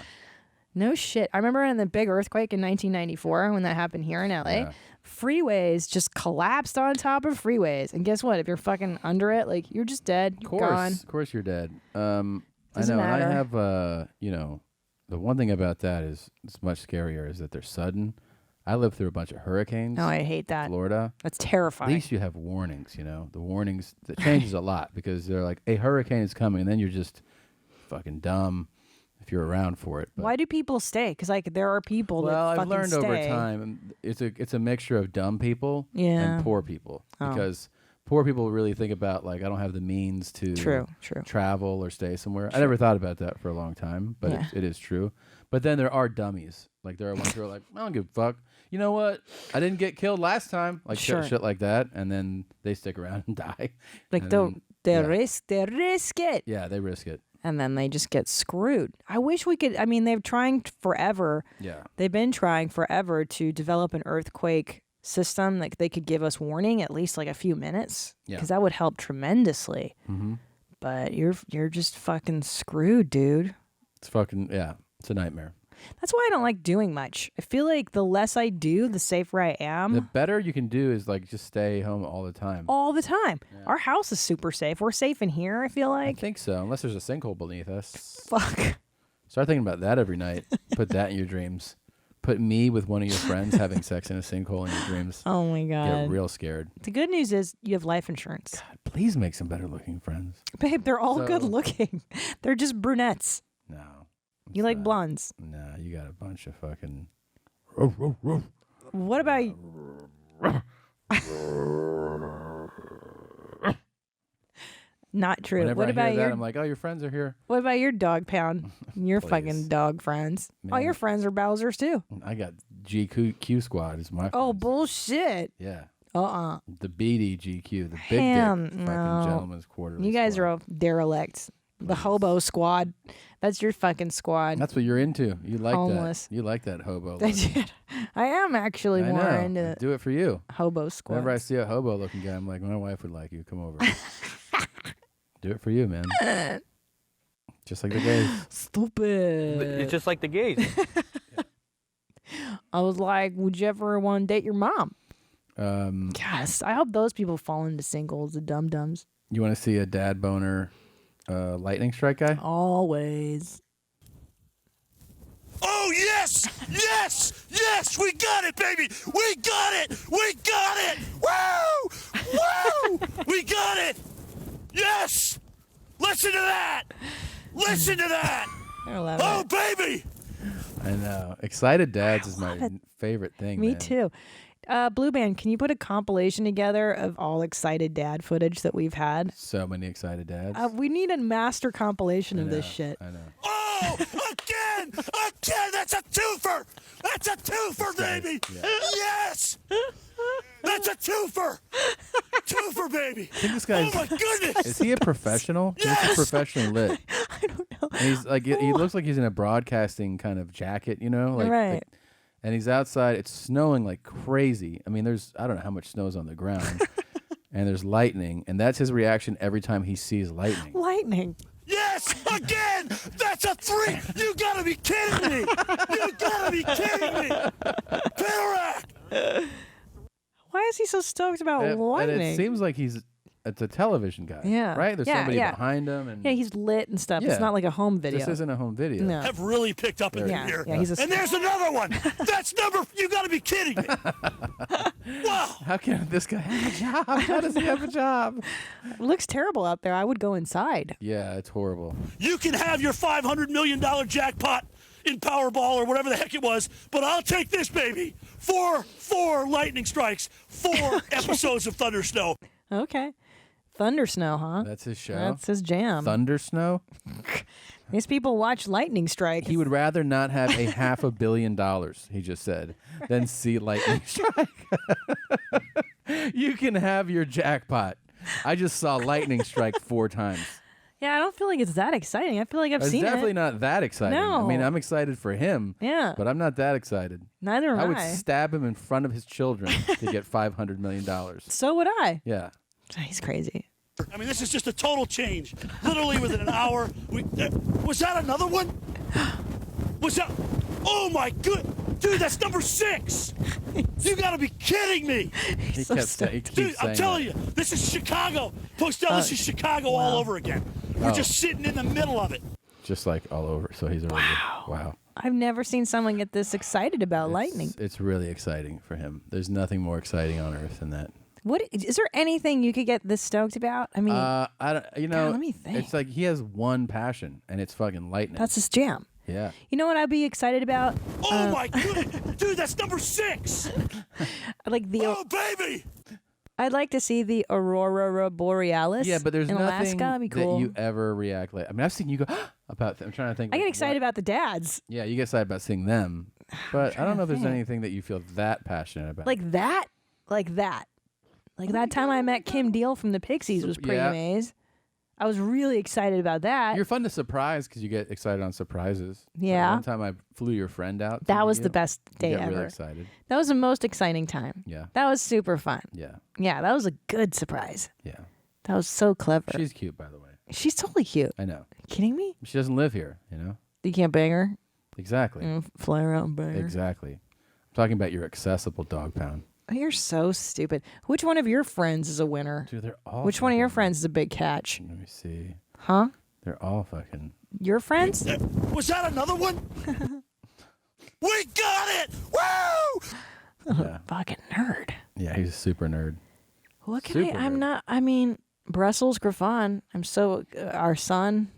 No shit. I remember in the big earthquake in 1994 when that happened here in LA, freeways just collapsed on top of freeways. And guess what? If you're fucking under it, like you're just dead. Of course, Gone. of course you're dead. I Doesn't know. matter. And I have, The one thing about that is it's much scarier is that they're sudden. I lived through a bunch of hurricanes. Oh, I hate that. Florida. That's terrifying. At least you have warnings, you know. The warnings, that changes a lot because they're like, a hurricane is coming, and then you're just fucking dumb if you're around for it. But, Why do people stay? Because like there are people that well, fucking I've learned stay. over time, and it's a mixture of dumb people Yeah. and poor people. Oh. Because poor people really think about, like, I don't have the means to True. travel or stay somewhere. I never thought about that for a long time, but Yeah. it is true. But then there are dummies. Like, there are ones who are like, I don't give a fuck. You know what? I didn't get killed last time. Like, Sure. shit like that. And then they stick around and die. Like And then- they risk it. Yeah, they risk it. And then they just get screwed. I wish we could. I mean, they've trying forever. Yeah. They've been trying forever to develop an earthquake system. Like they could give us warning at least like a few minutes. Yeah. Because that would help tremendously. Mm-hmm. But you're just fucking screwed, dude. It's fucking, yeah, it's a nightmare. That's why I don't like doing much. I feel like the less I do, the safer I am. The better you can do is, like, just stay home all the time. all the time. Our house is super safe. We're safe in here, I feel I like. think so, unless there's a sinkhole beneath us. Fuck. Start thinking about that every night. Put that in your dreams. Put me with one of your friends having sex in a sinkhole in your dreams. Oh my God. Get real scared. The good news is you have life insurance. Please make some better looking friends. Babe, they're all So- good looking. They're just brunettes. No. You like blondes. Nah, you got a bunch of fucking. What about Not true. Whenever What I about hear that, your I'm like, oh, your friends are here. What about your dog pound? Your fucking dog friends. All Man. your friends are Bowsers too. I got GQ Squad is my. Oh bullshit. Yeah. The BDGQ, the big Ham, dick fucking no. gentleman's quarterly. You guys are a derelict. The hobo squad. That's your fucking squad. That's what you're into. You like Homeless. that. You like that hobo. I look. did. I am actually I more know. into Do it for you. hobo squad. Whenever I see a hobo looking guy, I'm like, my wife would like you. Come over. Do it for you, man. Just like the gays. Stupid. It's just like the gays. I was like, would you ever want to date your mom? Um, Yes. I hope those people fall into singles, the dum dums. You want to see a dad boner lightning strike guy? Always. Oh, yes! Yes! Yes! We got it, baby! We got it! We got it! Woo! Woo! We got it! Yes! Listen to that! Listen to that! I love Oh, it. baby! I know. Excited dads is my favorite thing. Me man. too. Blue Band, can you put a compilation together of all excited dad footage that we've had? So many excited dads. We need a master compilation of this know, shit. I know. Oh, again! Again! That's a twofer! That's a twofer, baby! Yes! That's a twofer! Twofer, baby! I think this guy's. Oh, my goodness! Is he a professional? Yes! He's professionally lit. I don't know. And he's like, he looks like he's in a broadcasting kind of jacket, you know? Like, Right. and he's outside. It's snowing like crazy. I mean, I don't know how much snow's on the ground. And there's lightning. And that's his reaction every time he sees lightning. Lightning. Yes! Again! That's a three! You gotta be kidding me! You gotta be kidding me! Panarak! Why is he so stoked about And lightning? it seems like it's a television guy. Yeah. Right? There's Yeah, somebody yeah. behind him. And Yeah, he's lit and stuff. Yeah. It's not like a home video. This isn't a home video. No. Have really picked up in Yeah, here. yeah, he's a- And there's another one! That's number... You gotta be kidding me! Wow! How can this guy have a job? How does he have a job? It looks terrible out there. I would go inside. Yeah, it's horrible. You can have your $500 million jackpot in Powerball or whatever the heck it was, but I'll take this, baby. Four lightning strikes, 4 episodes of Thunder Snow. Okay. Thunder Snow, huh? That's his show. That's his jam. Thunder Snow. These people watch lightning strike. He would rather not have a $500 million, he just said, than see lightning strike. You can have your jackpot. I just saw lightning strike 4 times. Yeah, I don't feel like it's that exciting. I feel like I've It's seen definitely it. not that exciting. I mean, No. I'm excited for him. Yeah. But I'm not that excited. Neither am I would I. stab him in front of his children to get $500 million. So would I. Yeah. He's crazy. I mean, this is just a total change. Literally within an hour. Was that another one? Was that? Oh my good, dude, that's number 6. You gotta be kidding me. He kept saying Dude, I'm telling you, this is Chicago. Postell, this is Chicago all over again. We're Oh. just sitting in the middle of it. just like all over. So he's already wow. I've never seen someone get this excited about lightning. It's really exciting for him. There's nothing more exciting on earth than that. What is there anything you could get this stoked about? I mean, I don't. You know, God, let me think. It's like he has one passion, and it's fucking lightning. That's his jam. Yeah. You know what I'd be excited about? Oh my god, dude, that's number 6. Like the oh baby. I'd like to see the Aurora Borealis. Yeah, but there's in nothing Alaska. That'd be cool. that you ever react like. I mean, I've seen you go about. I'm trying to think. I get like, excited about the dads. Yeah, you get excited about seeing them, but I don't know if there's anything that you feel that passionate about. Like that. Like that time I met Kim Deal from the Pixies was pretty amazing. I was really excited about that. You're fun to surprise because you get excited on surprises. Yeah. One time I flew your friend out. That was the best day got ever. Really excited. That was the most exciting time. Yeah. That was super fun. Yeah. Yeah, that was a good surprise. Yeah. That was so clever. She's cute, by the way. She's totally cute. I know. Kidding me? She doesn't live here, you know? You can't bang her? Exactly. Fly her out and bang her? Exactly. I'm talking about your accessible dog pound. Oh, you're so stupid. Which one of your friends is a winner? Dude, they're all Which one of your friends is a big catch? Let me see. Huh? They're all fucking... Your friends? Was that another one? We got it! Woo! Yeah. Fucking nerd. Yeah, he's a super nerd. What can Super I'm nerd. not, I mean, Brussels Griffon. I'm so, our son.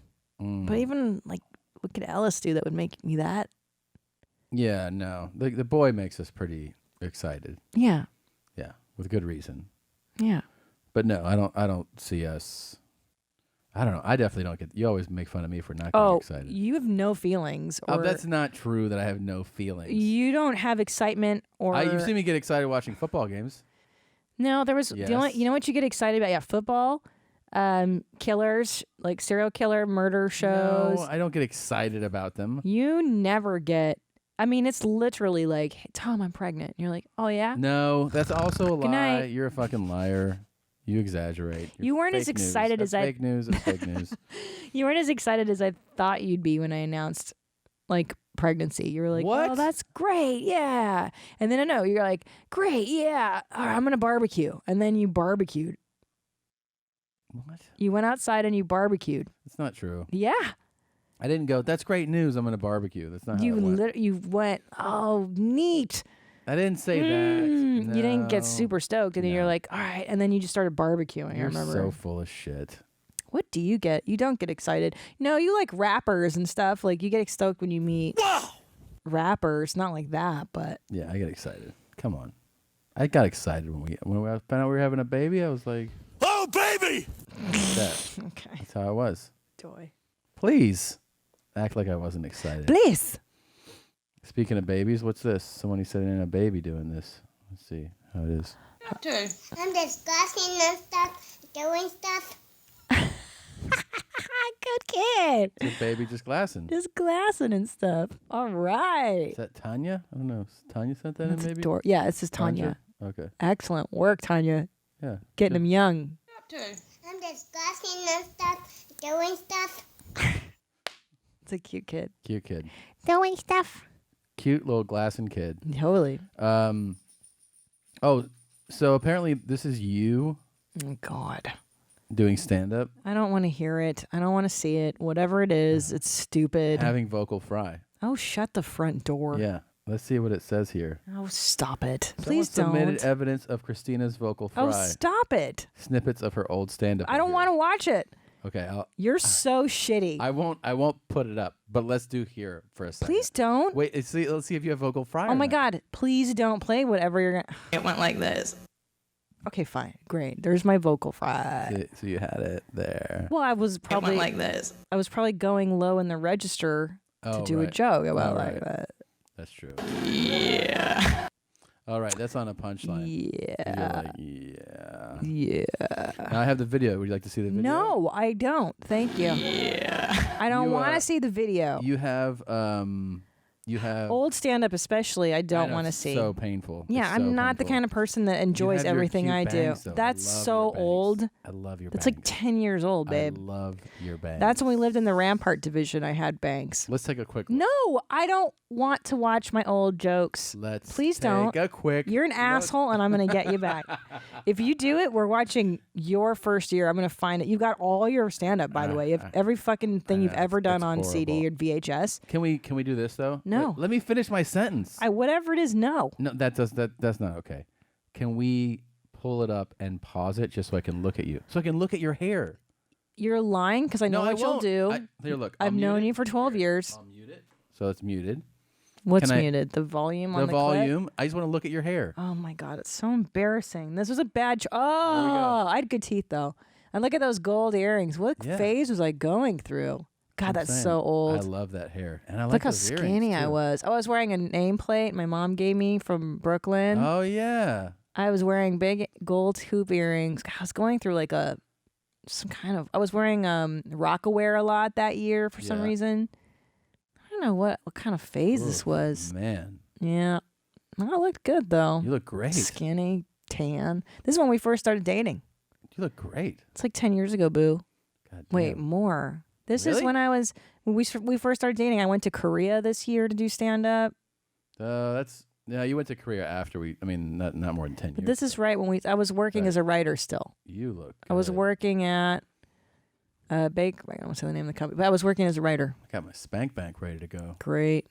Mm. But even, like, what could Ellis do that would make me that? Yeah, no. The boy makes us pretty excited. Yeah. Yeah, with good reason. Yeah. But no, I don't see us... I don't know. I definitely don't get... You always make fun of me for not getting Oh, excited. you have no feelings. Oh, Or that's not true that I have no feelings. You don't have excitement or... You've seen me get excited watching football games. No, there was... The only, Yes. you know what you get excited about? Yeah, football, killers, like serial killer, murder shows. No, I don't get excited about them. You never get... I mean, it's literally like, hey, Tom, I'm pregnant. And you're like, oh, yeah? No, that's also a Good lie. night. You're a fucking liar. You exaggerate. You're You weren't as fake news. excited That's as I- fake news. That's fake news. You weren't as excited as I thought you'd be when I announced, like, pregnancy. You were like, What? oh, that's great, yeah. And then I know, you're like, great, yeah. All right, I'm going to barbecue. And then you barbecued. What? You went outside and you barbecued. It's not true. Yeah. I didn't go, that's great news. I'm going to barbecue. That's not how You it went. you went, oh, neat. I didn't say that. You didn't get No. super stoked. And then you're like, all right. And then you just started barbecuing. I You're remember. so full of shit. What do you get? You don't get excited. No, you like rappers and stuff. Like, you get stoked when you meet rappers. Not like that, but. Yeah, I get excited. Come on. I got excited when we found out we were having a baby. I was like, oh baby! that. Okay. That's how I was. Joy. Please. Act like I wasn't excited. Please. Speaking of babies, what's this? Someone sitting in a baby doing this. Let's see how it is. I'm discussing and stuff, doing stuff. Good kid. It's a baby just glassing. Just glassing and stuff. All right. Is that Tanya? I don't know. Tanya sent that That's in maybe? yeah, this is Tanya. Okay. Excellent work, Tanya. Yeah. Getting them young. I'm discussing and stuff, doing stuff. It's a cute kid. Cute kid. Doing stuff. Cute little glassing kid. Totally. Oh, so apparently this is you Oh, God. doing stand-up, I don't want to hear it. I don't want to see it. Whatever it is, it's stupid. having vocal fry. Oh, shut the front door. Yeah. Let's see what it says here. Oh, stop it. Someone Please submitted don't. evidence of Christina's vocal fry. Oh, stop it. Snippets of her old stand-up. I don't want to watch it. Okay, You're so shitty. I won't put it up, but let's do here for a second. Please don't. Wait, let's see if you have vocal fry. Oh or my not. God. Please don't play whatever you're going to. It went like this. Okay, fine. Great. There's my vocal fry. So you had it there. Well, I was probably like this. I was probably going low in the register to Oh, do a right. joke about Oh, like right. that. That's true. Yeah. All right, that's on a punchline. Yeah. Yeah. Yeah. Now I have the video. Would you like to see the video? No, I don't. Thank you. Yeah. I don't You, want to see the video. You have You have Old stand-up especially, I I don't know, want to it's see. so painful. Yeah, It's I'm so not the painful. kind of person that enjoys have your everything cute I do. bangs, though. I That's love so your bangs. old. I love your That's bangs. like 10 years old, babe. I love your bangs. That's when we lived in the Rampart division. I had bangs. Let's take a quick look. No, I don't want to watch my old jokes. Please don't. Take a quick You're an asshole, and I'm going to get you back. If you do it, we're watching your first year. I'm going to find it. You've got all your stand-up, by the way. You have every fucking thing you've ever done on CD or VHS. Can we do this though? No. Let me finish my sentence. Whatever it is, no. No, that's not okay. Can we pull it up and pause it just so I can look at you? So I can look at your hair. You're lying because I know No, I what you'll won't. do. Here, look. I've known you for 12 years. So it's muted. What's Can I- muted? The volume on The the volume. I just want to look at your hair. Oh my god, it's so embarrassing. This was a bad. Oh, I had good teeth though. And look at those gold earrings. What Yeah. phase was I going through? God, I'm that's saying, so old. I love that hair, and I like Look how those earrings, skinny I too. was. I was wearing a nameplate my mom gave me from Brooklyn. Oh yeah. I was wearing big gold hoop earrings. I was going through like I was wearing Rockaware a lot that year for some Yeah. reason. I don't know what kind of phase this was. Man, Yeah. I looked good though. you look great. Skinny, tan. This is when we first started dating. You look great. It's like 10 years ago, boo. God Wait, more. This is Really? when we first started dating. I went to Korea this year to do stand up. You went to Korea after we. I mean, not more than 10 But years. this is right when I was working as a writer still. You look. I was working at Bake. I don't want to say the name of the company, but I was working as a writer. I got my spank bank ready to go. Great.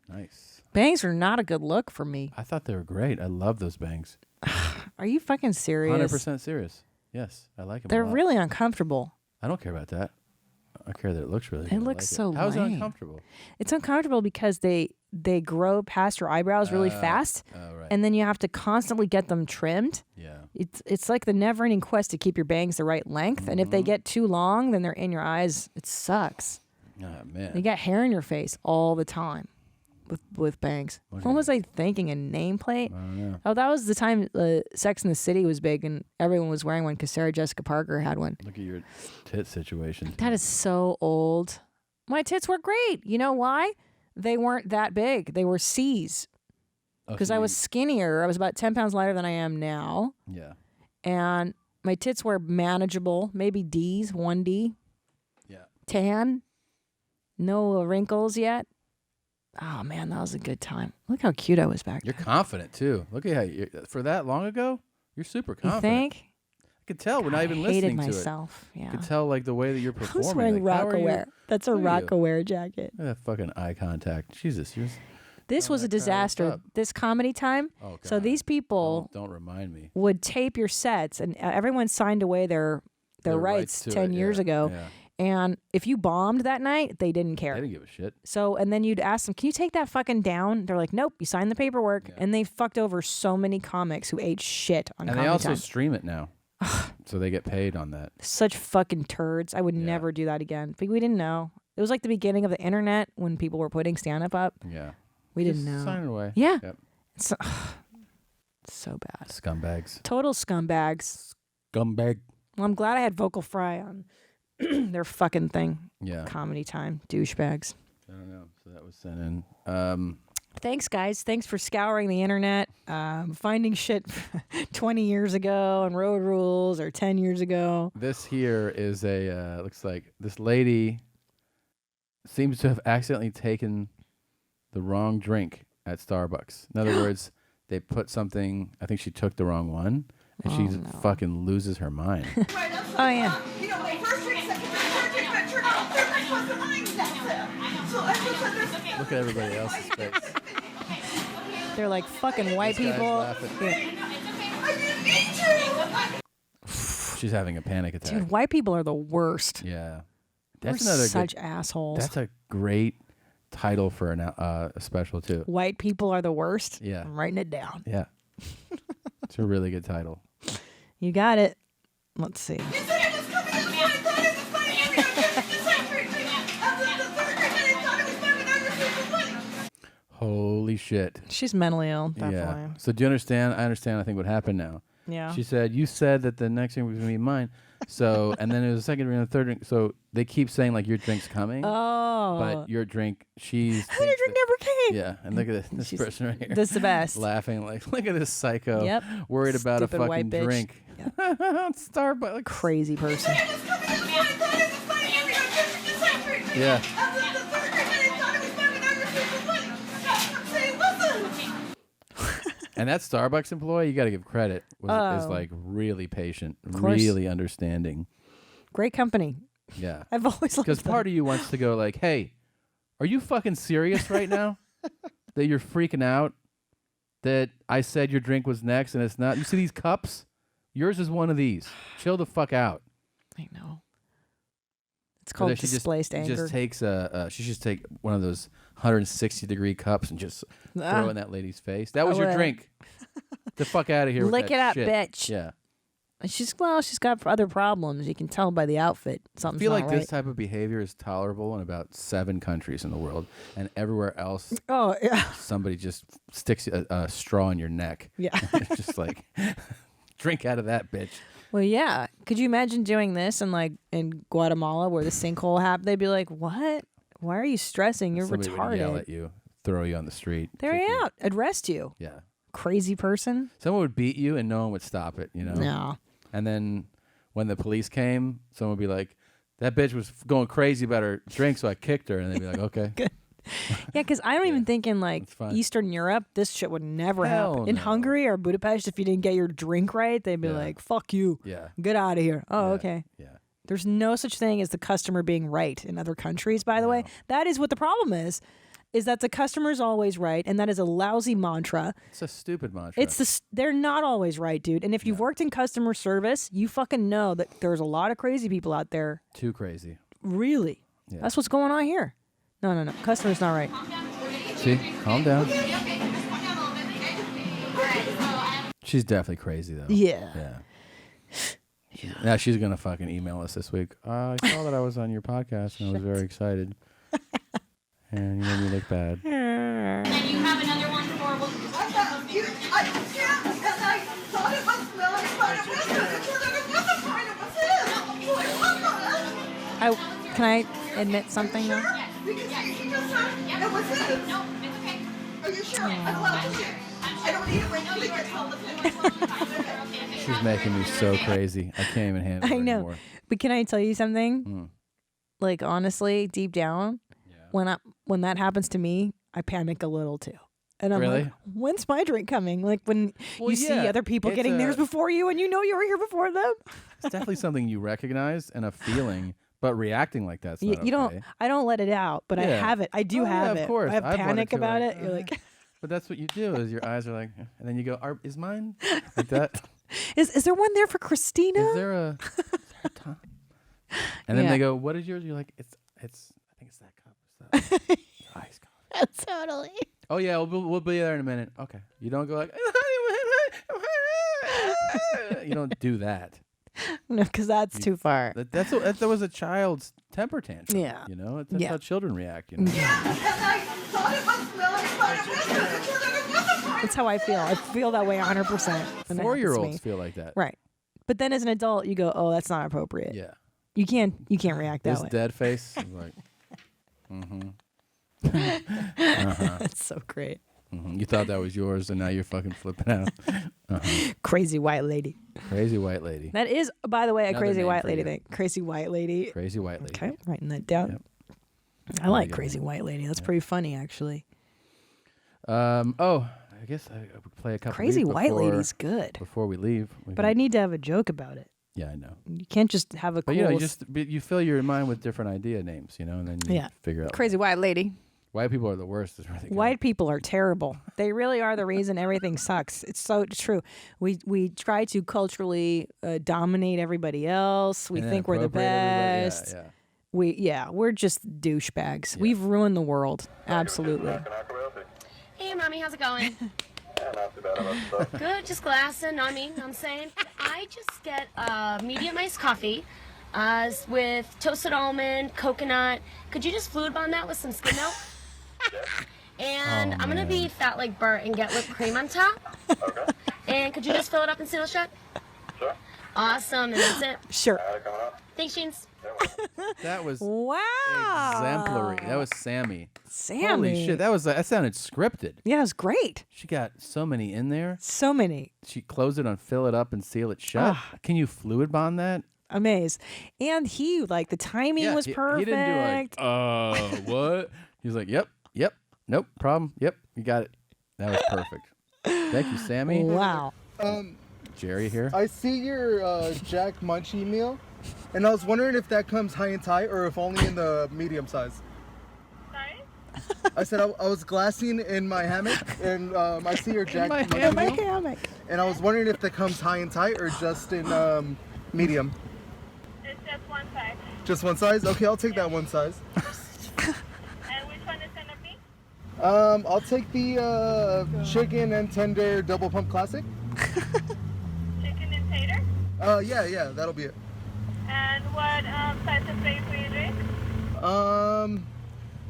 Nice. Bangs are not a good look for me. I thought they were great. I love those bangs. Are you fucking serious? 100% serious. Yes, I like them. They're a lot. really uncomfortable. I don't care about that. I care that it looks really It good. I looks like so How is it lame. uncomfortable? It's uncomfortable because they grow past your eyebrows really fast, and then you have to constantly get them trimmed. Yeah. It's like the never-ending quest to keep your bangs the right length, and if they get too long, then they're in your eyes. It sucks. Oh, man. You got hair in your face all the time with bangs. What was I thinking? A nameplate? I don't know. Oh, that was the time Sex in the City was big, and everyone was wearing one because Sarah Jessica Parker had one. Look at your tit situation. That is so old. My tits were great. You know why? They weren't that big. They were C's. Because I was skinnier. I was about 10 pounds lighter than I am now. Yeah. And my tits were manageable. Maybe D's, 1D. Yeah. Tan. No wrinkles yet. Oh, man, that was a good time. Look how cute I was back then. You're confident too. Look at how you for that long ago. You're super You confident. think? I could tell. We're not even I hated listening myself. to it. Yeah. I could tell like the way that you're I performing. was wearing like, how are you- Rockaware. That's a Look at you. Rockaware jacket. Look at that fucking eye contact. Jesus, you're. This was a disaster. This comedy time. Oh, So these people Don't remind me. would tape your sets, and everyone signed away their rights to 10 it, years yeah, ago. yeah. And if you bombed that night, they didn't care. They didn't give a shit. So, and then you'd ask them, can you take that fucking down? They're like, nope, you signed the paperwork. And they fucked over so many comics who ate shit on And comedy they also time. stream it now, so they get paid on that. Such fucking turds. I would never do that again. But we didn't know. It was like the beginning of the internet when people were putting stand-up up. Yeah. We Just didn't know. sign it away. Yeah. Yep. So, so bad. Scumbags. Total scumbags. Scumbag. Well, I'm glad I had Vocal Fry on their fucking thing. Yeah. Comedy time. Douchebags. I don't know. So that was sent in. Thanks, guys. Thanks for scouring the internet, finding shit 20 years ago on Road Rules or 10 years ago. This here is a looks like this lady seems to have accidentally taken the wrong drink at Starbucks. In other words, they put something. I think she took the wrong one, and she fucking loses her mind. Oh, yeah. You know, first drink, second drink, third drink, third drink, third drink was the mine. So everyone Look at everybody else's face. They're like fucking white This guy's people. laughing. Yeah. She's having a panic attack. Dude, white people are the worst. Yeah, They're such assholes. That's a great title for a special too. White people are the worst. Yeah. I'm writing it down. Yeah, it's a really good title. You got it. Let's see. Holy shit. She's mentally ill, definitely. Yeah. So do you understand? I understand. I think what happened now Yeah. She said, "You said that the next drink was gonna be mine." So, and then it was a second drink and a third drink. So they keep saying like your drink's coming. Oh. But your drink, she's. Your drink never came. Yeah, and look at this person right here. This is the best. Laughing like, look at this psycho. Yep. Worried about a Stupid white fucking bitch. drink. Starbucks. Crazy person. Yeah. And that Starbucks employee, you got to give credit, is Oh. like really patient, course. really understanding. Great company. Yeah. I've always liked Because part of you wants to go like, hey, are you fucking serious right now? That you're freaking out? That I said your drink was next and it's not? You see these cups? Yours is one of these. Chill the fuck out. I know. It's Or called that she displaced anger. Just takes she should take one of those 160-degree cups and just throw it in that lady's face. That was I your would. drink. The fuck out of here. Lick with it that up, shit. bitch. Yeah. And she's got other problems. You can tell by the outfit. I Something's feel like not right. this type of behavior is tolerable in about 7 countries in the world, and everywhere else, Oh yeah. somebody just sticks a straw in your neck. Yeah. It's just like, drink out of that, bitch. Well, yeah. Could you imagine doing this in Guatemala where the sinkhole happened? They'd be like, "What? Why are you stressing? You're Somebody would retarded." yell at you, throw you on the street. They're kick you. out. Arrest you. Yeah. Crazy person. Someone would beat you, and no one would stop it. You know. No. And then when the police came, someone would be like, "That bitch was going crazy about her drink, so I kicked her." And they'd be like, "Okay." Yeah, because I don't even think in like fine. Eastern Europe, this shit would never Hell happen. In no. Hungary or Budapest, if you didn't get your drink right, they'd be like, "Fuck you, Yeah. get out of here." Oh, Yeah. okay. Yeah. There's no such thing as the customer being right in other countries. By the way, that is what the problem is that the customer's always right, and that is a lousy mantra. It's a stupid mantra. They're not always right, dude. And if you've worked in customer service, you fucking know that there's a lot of crazy people out there. Too crazy. Really, Yeah. that's what's going on here. No, customer's not right. See, calm down. She's definitely crazy though. Yeah. Yeah. Now she's gonna fucking email us this week. I saw that I was on your podcast and I was very excited. And you made me look bad. And then you have another one for I thought it was smelling pineapple. Can I admit something though? Because he just said it was his. No, it's okay. Are you sure? I'm allowed to share. I don't need to wait till he gets home. She's making me so crazy. I can't even handle it I know. anymore. But can I tell you something? Mm. Like honestly, deep down, when that happens to me, I panic a little too. And I'm Really? like, when's my drink coming? Like when Well, you see yeah, other people it's getting a- theirs before you and you know you were here before them. It's definitely something you recognize and a feeling, but reacting like that's not You don't okay. I don't let it out, but I Yeah. have it. I do Oh, have yeah, it. of course. I have I've run panic into about like, it. You're like But that's what you do is your eyes are like, and then you go, is mine like that? Is there one there for Christina? Is there a time? And then Yeah. they go, what is yours? You're like, it's. I think it's that cup. It's that ice cup. Totally. Oh yeah, we'll be there in a minute. Okay. You don't go like, you don't do that. No, because that's too far. That was a child's temper tantrum. Yeah. You know, that's Yeah. how children react. You know. That's how I feel. I feel that way 100%. when that happens to 4-year-olds me. feel like that. Right. But then as an adult, you go, oh, that's not appropriate. Yeah. You can't react that This way. dead face is like, mm-hmm. That's so great. Mm-hmm. You thought that was yours, and now you're fucking flipping out. Crazy white lady. Crazy white lady. That is, by the way, a Another crazy name white for lady you. thing. Crazy white lady. Crazy white lady. Okay, writing that down. I like crazy white lady. That's pretty funny, actually. Oh, I guess I would play a couple. Crazy of these white before- lady's good. Before we leave. But I need to have a joke about it. Yeah, I know. You can't just have a But cool. you fill your mind with different idea names, you know, and then you Yeah. figure out. Crazy white lady. White people are the worst. Is really White people are terrible. They really are the reason everything sucks. It's so true. We try to culturally dominate everybody else. We And then think we're the appropriate everybody. we're Yeah. we're just douchebags. We've ruined the world. Absolutely. Hey, Mommy, how's it going? Good, just glassing. I mean, I'm saying, could I just get a medium iced coffee with toasted almond, coconut. Could you just fluid bond that with some skim milk? And I'm going to be fat like Bert and get whipped cream on top. And could you just fill it up and seal it shut? Sure. Awesome, and that's it. Sure. Thanks, Jeans. That was wow. exemplary. That was Sammy. Sammy. Holy shit, that sounded scripted. Yeah, it was great. She got so many in there. So many. She closed it on fill it up and seal it shut. Can you fluid bond that? Amazed. And he, like, the timing was perfect. He didn't do like, what? He was like, yep, nope, problem, yep, you got it. That was perfect. Thank you, Sammy. Wow. Jerry here. I see your Jack Munchie meal, and I was wondering if that comes high and tight or if only in the medium size. Sorry? I said I was glassing in my hammock, and I see your Jack Munchie In my meal, hammock. and I was wondering if that comes high and tight or just in medium. It's just one size. Just one size? Okay, I'll take that one size. And which one is gonna be? I'll take the chicken and tender double pump classic. Chicken and tater? Yeah, that'll be it. And what size of drink will you drink?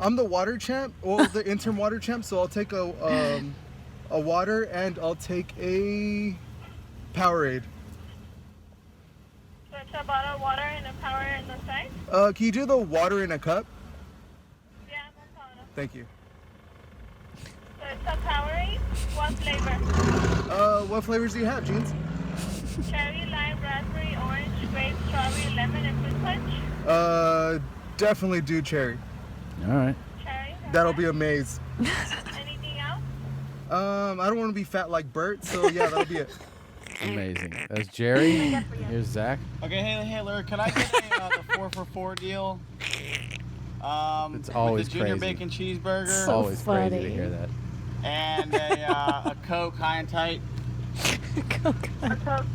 I'm the water champ, well, the interim water champ, so I'll take a water and I'll take a Powerade. So it's a bottle of water and a power in the side? Can you do the water in a cup? Yeah, no problem. Thank you. So it's a Powerade. What flavor? What flavors do you have, Jeans? Cherry, lime, raspberry, orange, grape, strawberry, lemon, and fruit punch? Definitely do cherry. All right. Cherry? That'll be amazing. Anything else? I don't want to be fat like Bert, so yeah, that'll be it. Amazing. That's Jerry. Here's Zach. Okay, Haley Hitler, can I get the 4 for $4 deal? It's always with the junior crazy. bacon cheeseburger. It's always crazy to hear that. And a Coke high and tight. A Coke.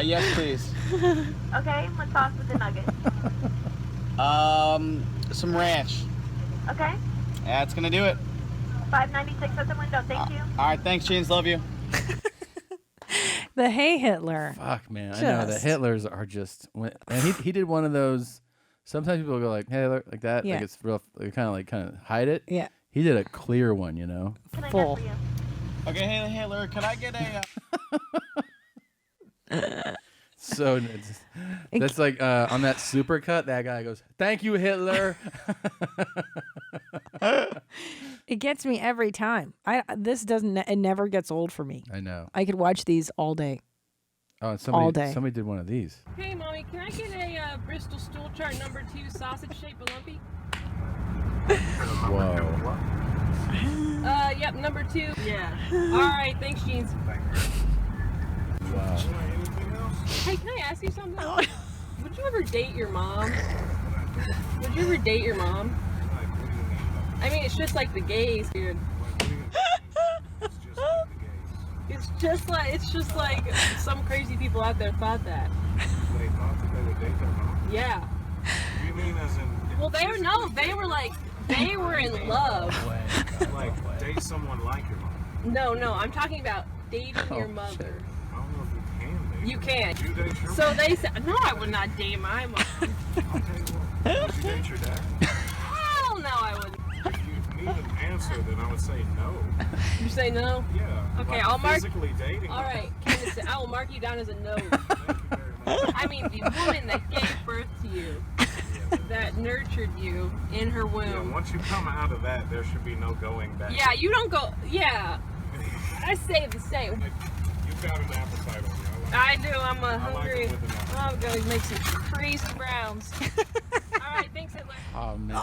Yes, please. Okay, what sauce with the nuggets? Some ranch. Okay, That's gonna do it. $5.96 at the window. Thank you. All right, thanks, Jeans. Love you. The Hey Hitler. Fuck, man. I know the Hitlers are just. And he did one of those. Sometimes people go like Hitler like that. Yeah. Like it's real. They kind of hide it. Yeah. He did a clear one, you know. Full. Okay, Haley Hitler, can I get a? So that's like on that supercut. That guy goes, "Thank you, Hitler." It gets me every time. It never gets old for me. I know. I could watch these all day. Oh, and all day. somebody did one of these. Hey, Mommy, can I get a Bristol stool chart number 2 sausage-shaped lumpy? Whoa. Yep, number 2. Yeah. All right, thanks, Jeans. Wow. Hey, can I ask you something? Would you ever date your mom? Would you ever date your mom? I mean, it's just like the gays, dude. It's just like some crazy people out there thought that. They thought that they would date their mom? Yeah. You mean as in... Well, they were in love. Like, date someone like your mom? No, I'm talking about dating your mother. I don't know if you can date You can. You date your So mom? they said, no, I would not date my mom. I'll tell you what. Would you date your dad? Hell no, I wouldn't. If you need an answer, then I would say no. You say no? Yeah. Okay, like I'll mark. physically dating. All right, Candace, I will mark you down as a no. I mean, the woman that gave birth to you, that nurtured you in her Yeah, womb. once you come out of that, there should be no going back. Yeah, you don't go. Yeah, I say the same. You've got an appetite on you. I do. I'm like hungry. it with an I'm going to make some crazy browns. All right, thanks, Hitler. Oh man.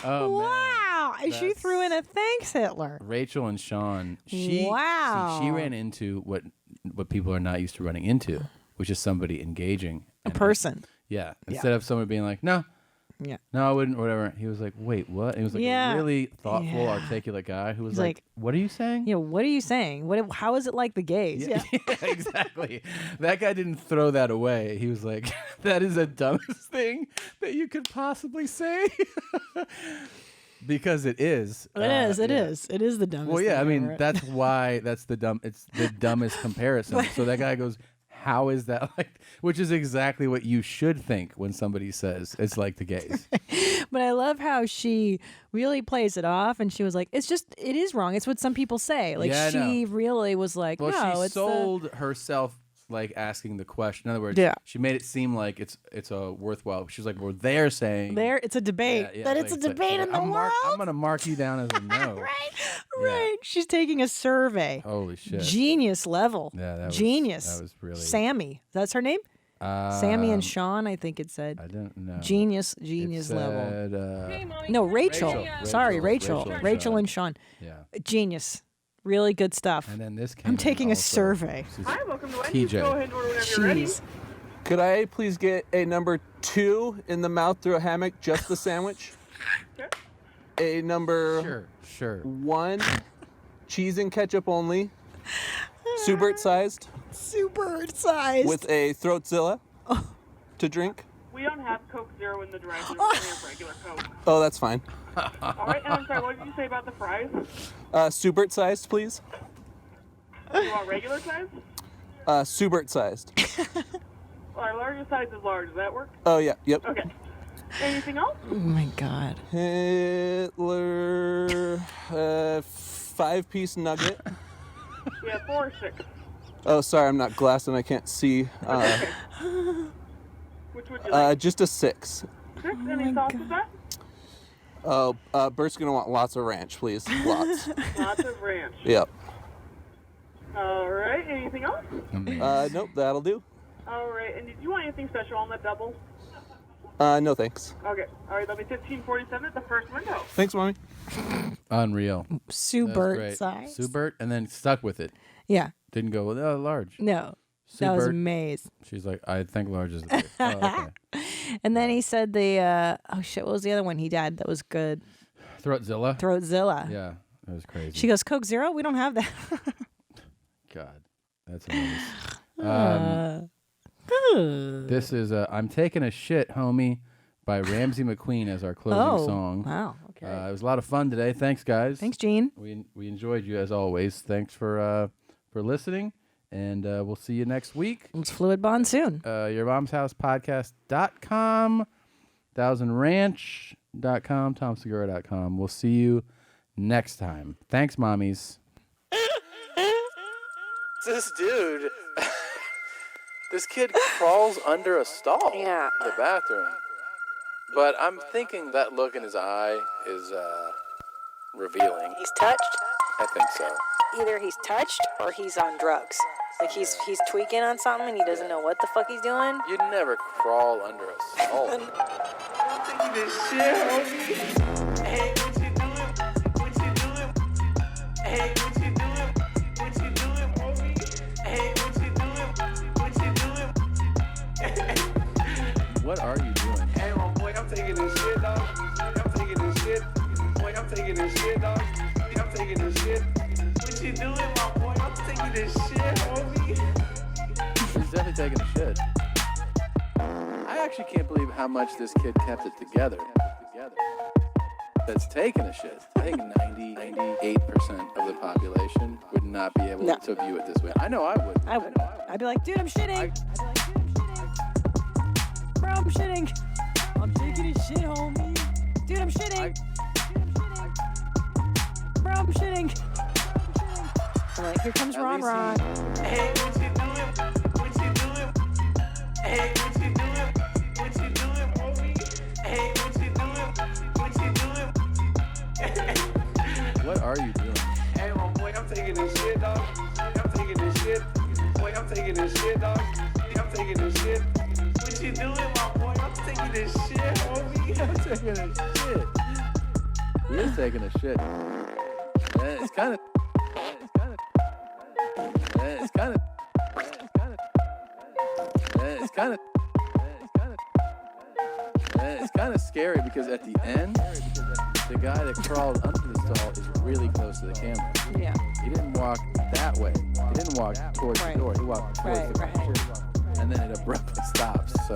Oh Wow. man. She threw in a thanks, Hitler. Rachel and Sean. Wow. She ran into what people are not used to running into, which is somebody engaging A person. Yeah. Instead of someone being like, no, I wouldn't, or whatever. He was like, wait, what? And he was like Yeah. a really thoughtful, Yeah. articulate guy who was He's like, like, what are you saying? Yeah, what are you saying? How is it like the gays? Yeah, exactly. That guy didn't throw that away. He was like, that is the dumbest thing that you could possibly say. Because it is. It is. It is the dumbest Well, yeah, I thing mean, ever. that's why it's the dumbest comparison. So that guy goes, How is that like? Which is exactly what you should think when somebody says it's like the gays. But I love how she really plays it off, and she was like, it is wrong. It's what some people say. Like, Yeah, I she really was like, Well, no, she it's sold herself like asking the question. In other words, Yeah. she made it seem like it's a worthwhile. She was like, well, they're saying it's a debate. Yeah, But like, it's a debate in the world. I'm gonna mark you down as a no. Right. She's taking a survey. Holy shit. Genius level. Yeah, that was- Genius. that was really- Sammy. That's her name? Sammy and Sean, I think it said. I don't know. Genius It level. said, No, Rachel. Sorry, Rachel. Rachel and Rachel and Sean. Yeah. Genius. Really good stuff. And then this came I'm in taking a also. survey. Hi, welcome to Wendy's. TJ. Go ahead and order whenever you're ready. Jeez. Could I please get a number 2 in the mouth through a hammock, just the sandwich? A number Sure. 1, cheese and ketchup only, Subert sized, Super sized. with a Throatzilla to drink. We don't have Coke Zero in the drive-thru. We only have regular Coke. Oh, that's fine. All right, and I'm sorry, what did you say about the fries? Subert sized, please. You want regular size? Subert sized. Well, our largest size is large. Does that work? Oh, yeah, yep. Okay. Anything else? Oh my God. Hitler, 5-piece nugget. Yeah, 4 or 6. Oh, sorry, I'm not glassed and I can't see. Which would you like? Just a 6. 6? Any sauce with that? Oh, Bert's gonna want lots of ranch, please. Lots. Lots of ranch. Yep. All right, anything else? Nope, that'll do. All right, and did you want anything special on that double? No thanks. Okay, all right, that'll be $15.47 at the first window. Thanks, Mommy. Unreal. Subert size. Subert, and then stuck with it. Yeah. Didn't go with large. No. That was Subert. amazing. She's like, I think large is the big. Oh, okay. And then he said the oh shit, what was the other one he had that was good? Throatzilla. Throatzilla. Yeah, that was crazy. She goes, Coke Zero? We don't have that. God, that's amazing. This is I'm Taking a Shit, Homie by Ramsey McQueen as our closing song. Wow. Okay. It was a lot of fun today. Thanks, guys. Thanks, Gene. We enjoyed you as always. Thanks for listening, and we'll see you next week. It's Fluid Bond soon. YourMomsHousePodcast.com, ThousandRanch.com, TomSegura.com. We'll see you next time. Thanks, mommies. This dude, this kid crawls under a stall in the bathroom. But I'm thinking that look in his eye is revealing. He's touched? I think so. Either he's touched or he's on drugs. Like he's tweaking on something and he doesn't know what the fuck he's doing. You'd never crawl under a stall. I'm taking this shit, homie. Hey, what you doing? What you doing? Hey, what you doing? What you doing, homie? Hey, what you doing? What you doing? What are you doing? Hey, my boy, I'm taking this shit, dog. I'm taking this shit. Boy, I'm taking this shit, dog. I'm taking this shit. What you doing, my boy? I'm taking this shit, homie. He's definitely taking a shit. I actually can't believe how much this kid kept it together. That's taking a shit. I think 98% of the population would not be able to view it this way. I know I would. I'd be like, dude, I'm shitting. Bro, I'm shitting. I'm taking a shit, homie. Dude, I'm shitting. Bro, I'm shitting. I'm like, here comes Ron Ron. Hey, what you doing? What you doing? Hey, what you doing? What you doing, homie? Hey, what you doing? What you doing? What are you doing? Hey, my boy, I'm taking this shit, dog. I'm taking this shit. Boy, I'm taking this shit, dog. I'm taking this shit. What you doing, my boy? I'm taking this shit, homie. I'm taking a shit. He is taking a shit. Yeah, it's kind of. It's kind of scary because at the end, the guy that crawled under the stall is really close to the camera. Yeah. He didn't walk that way. He didn't walk towards the door. He walked towards the door. And then it abruptly stops. So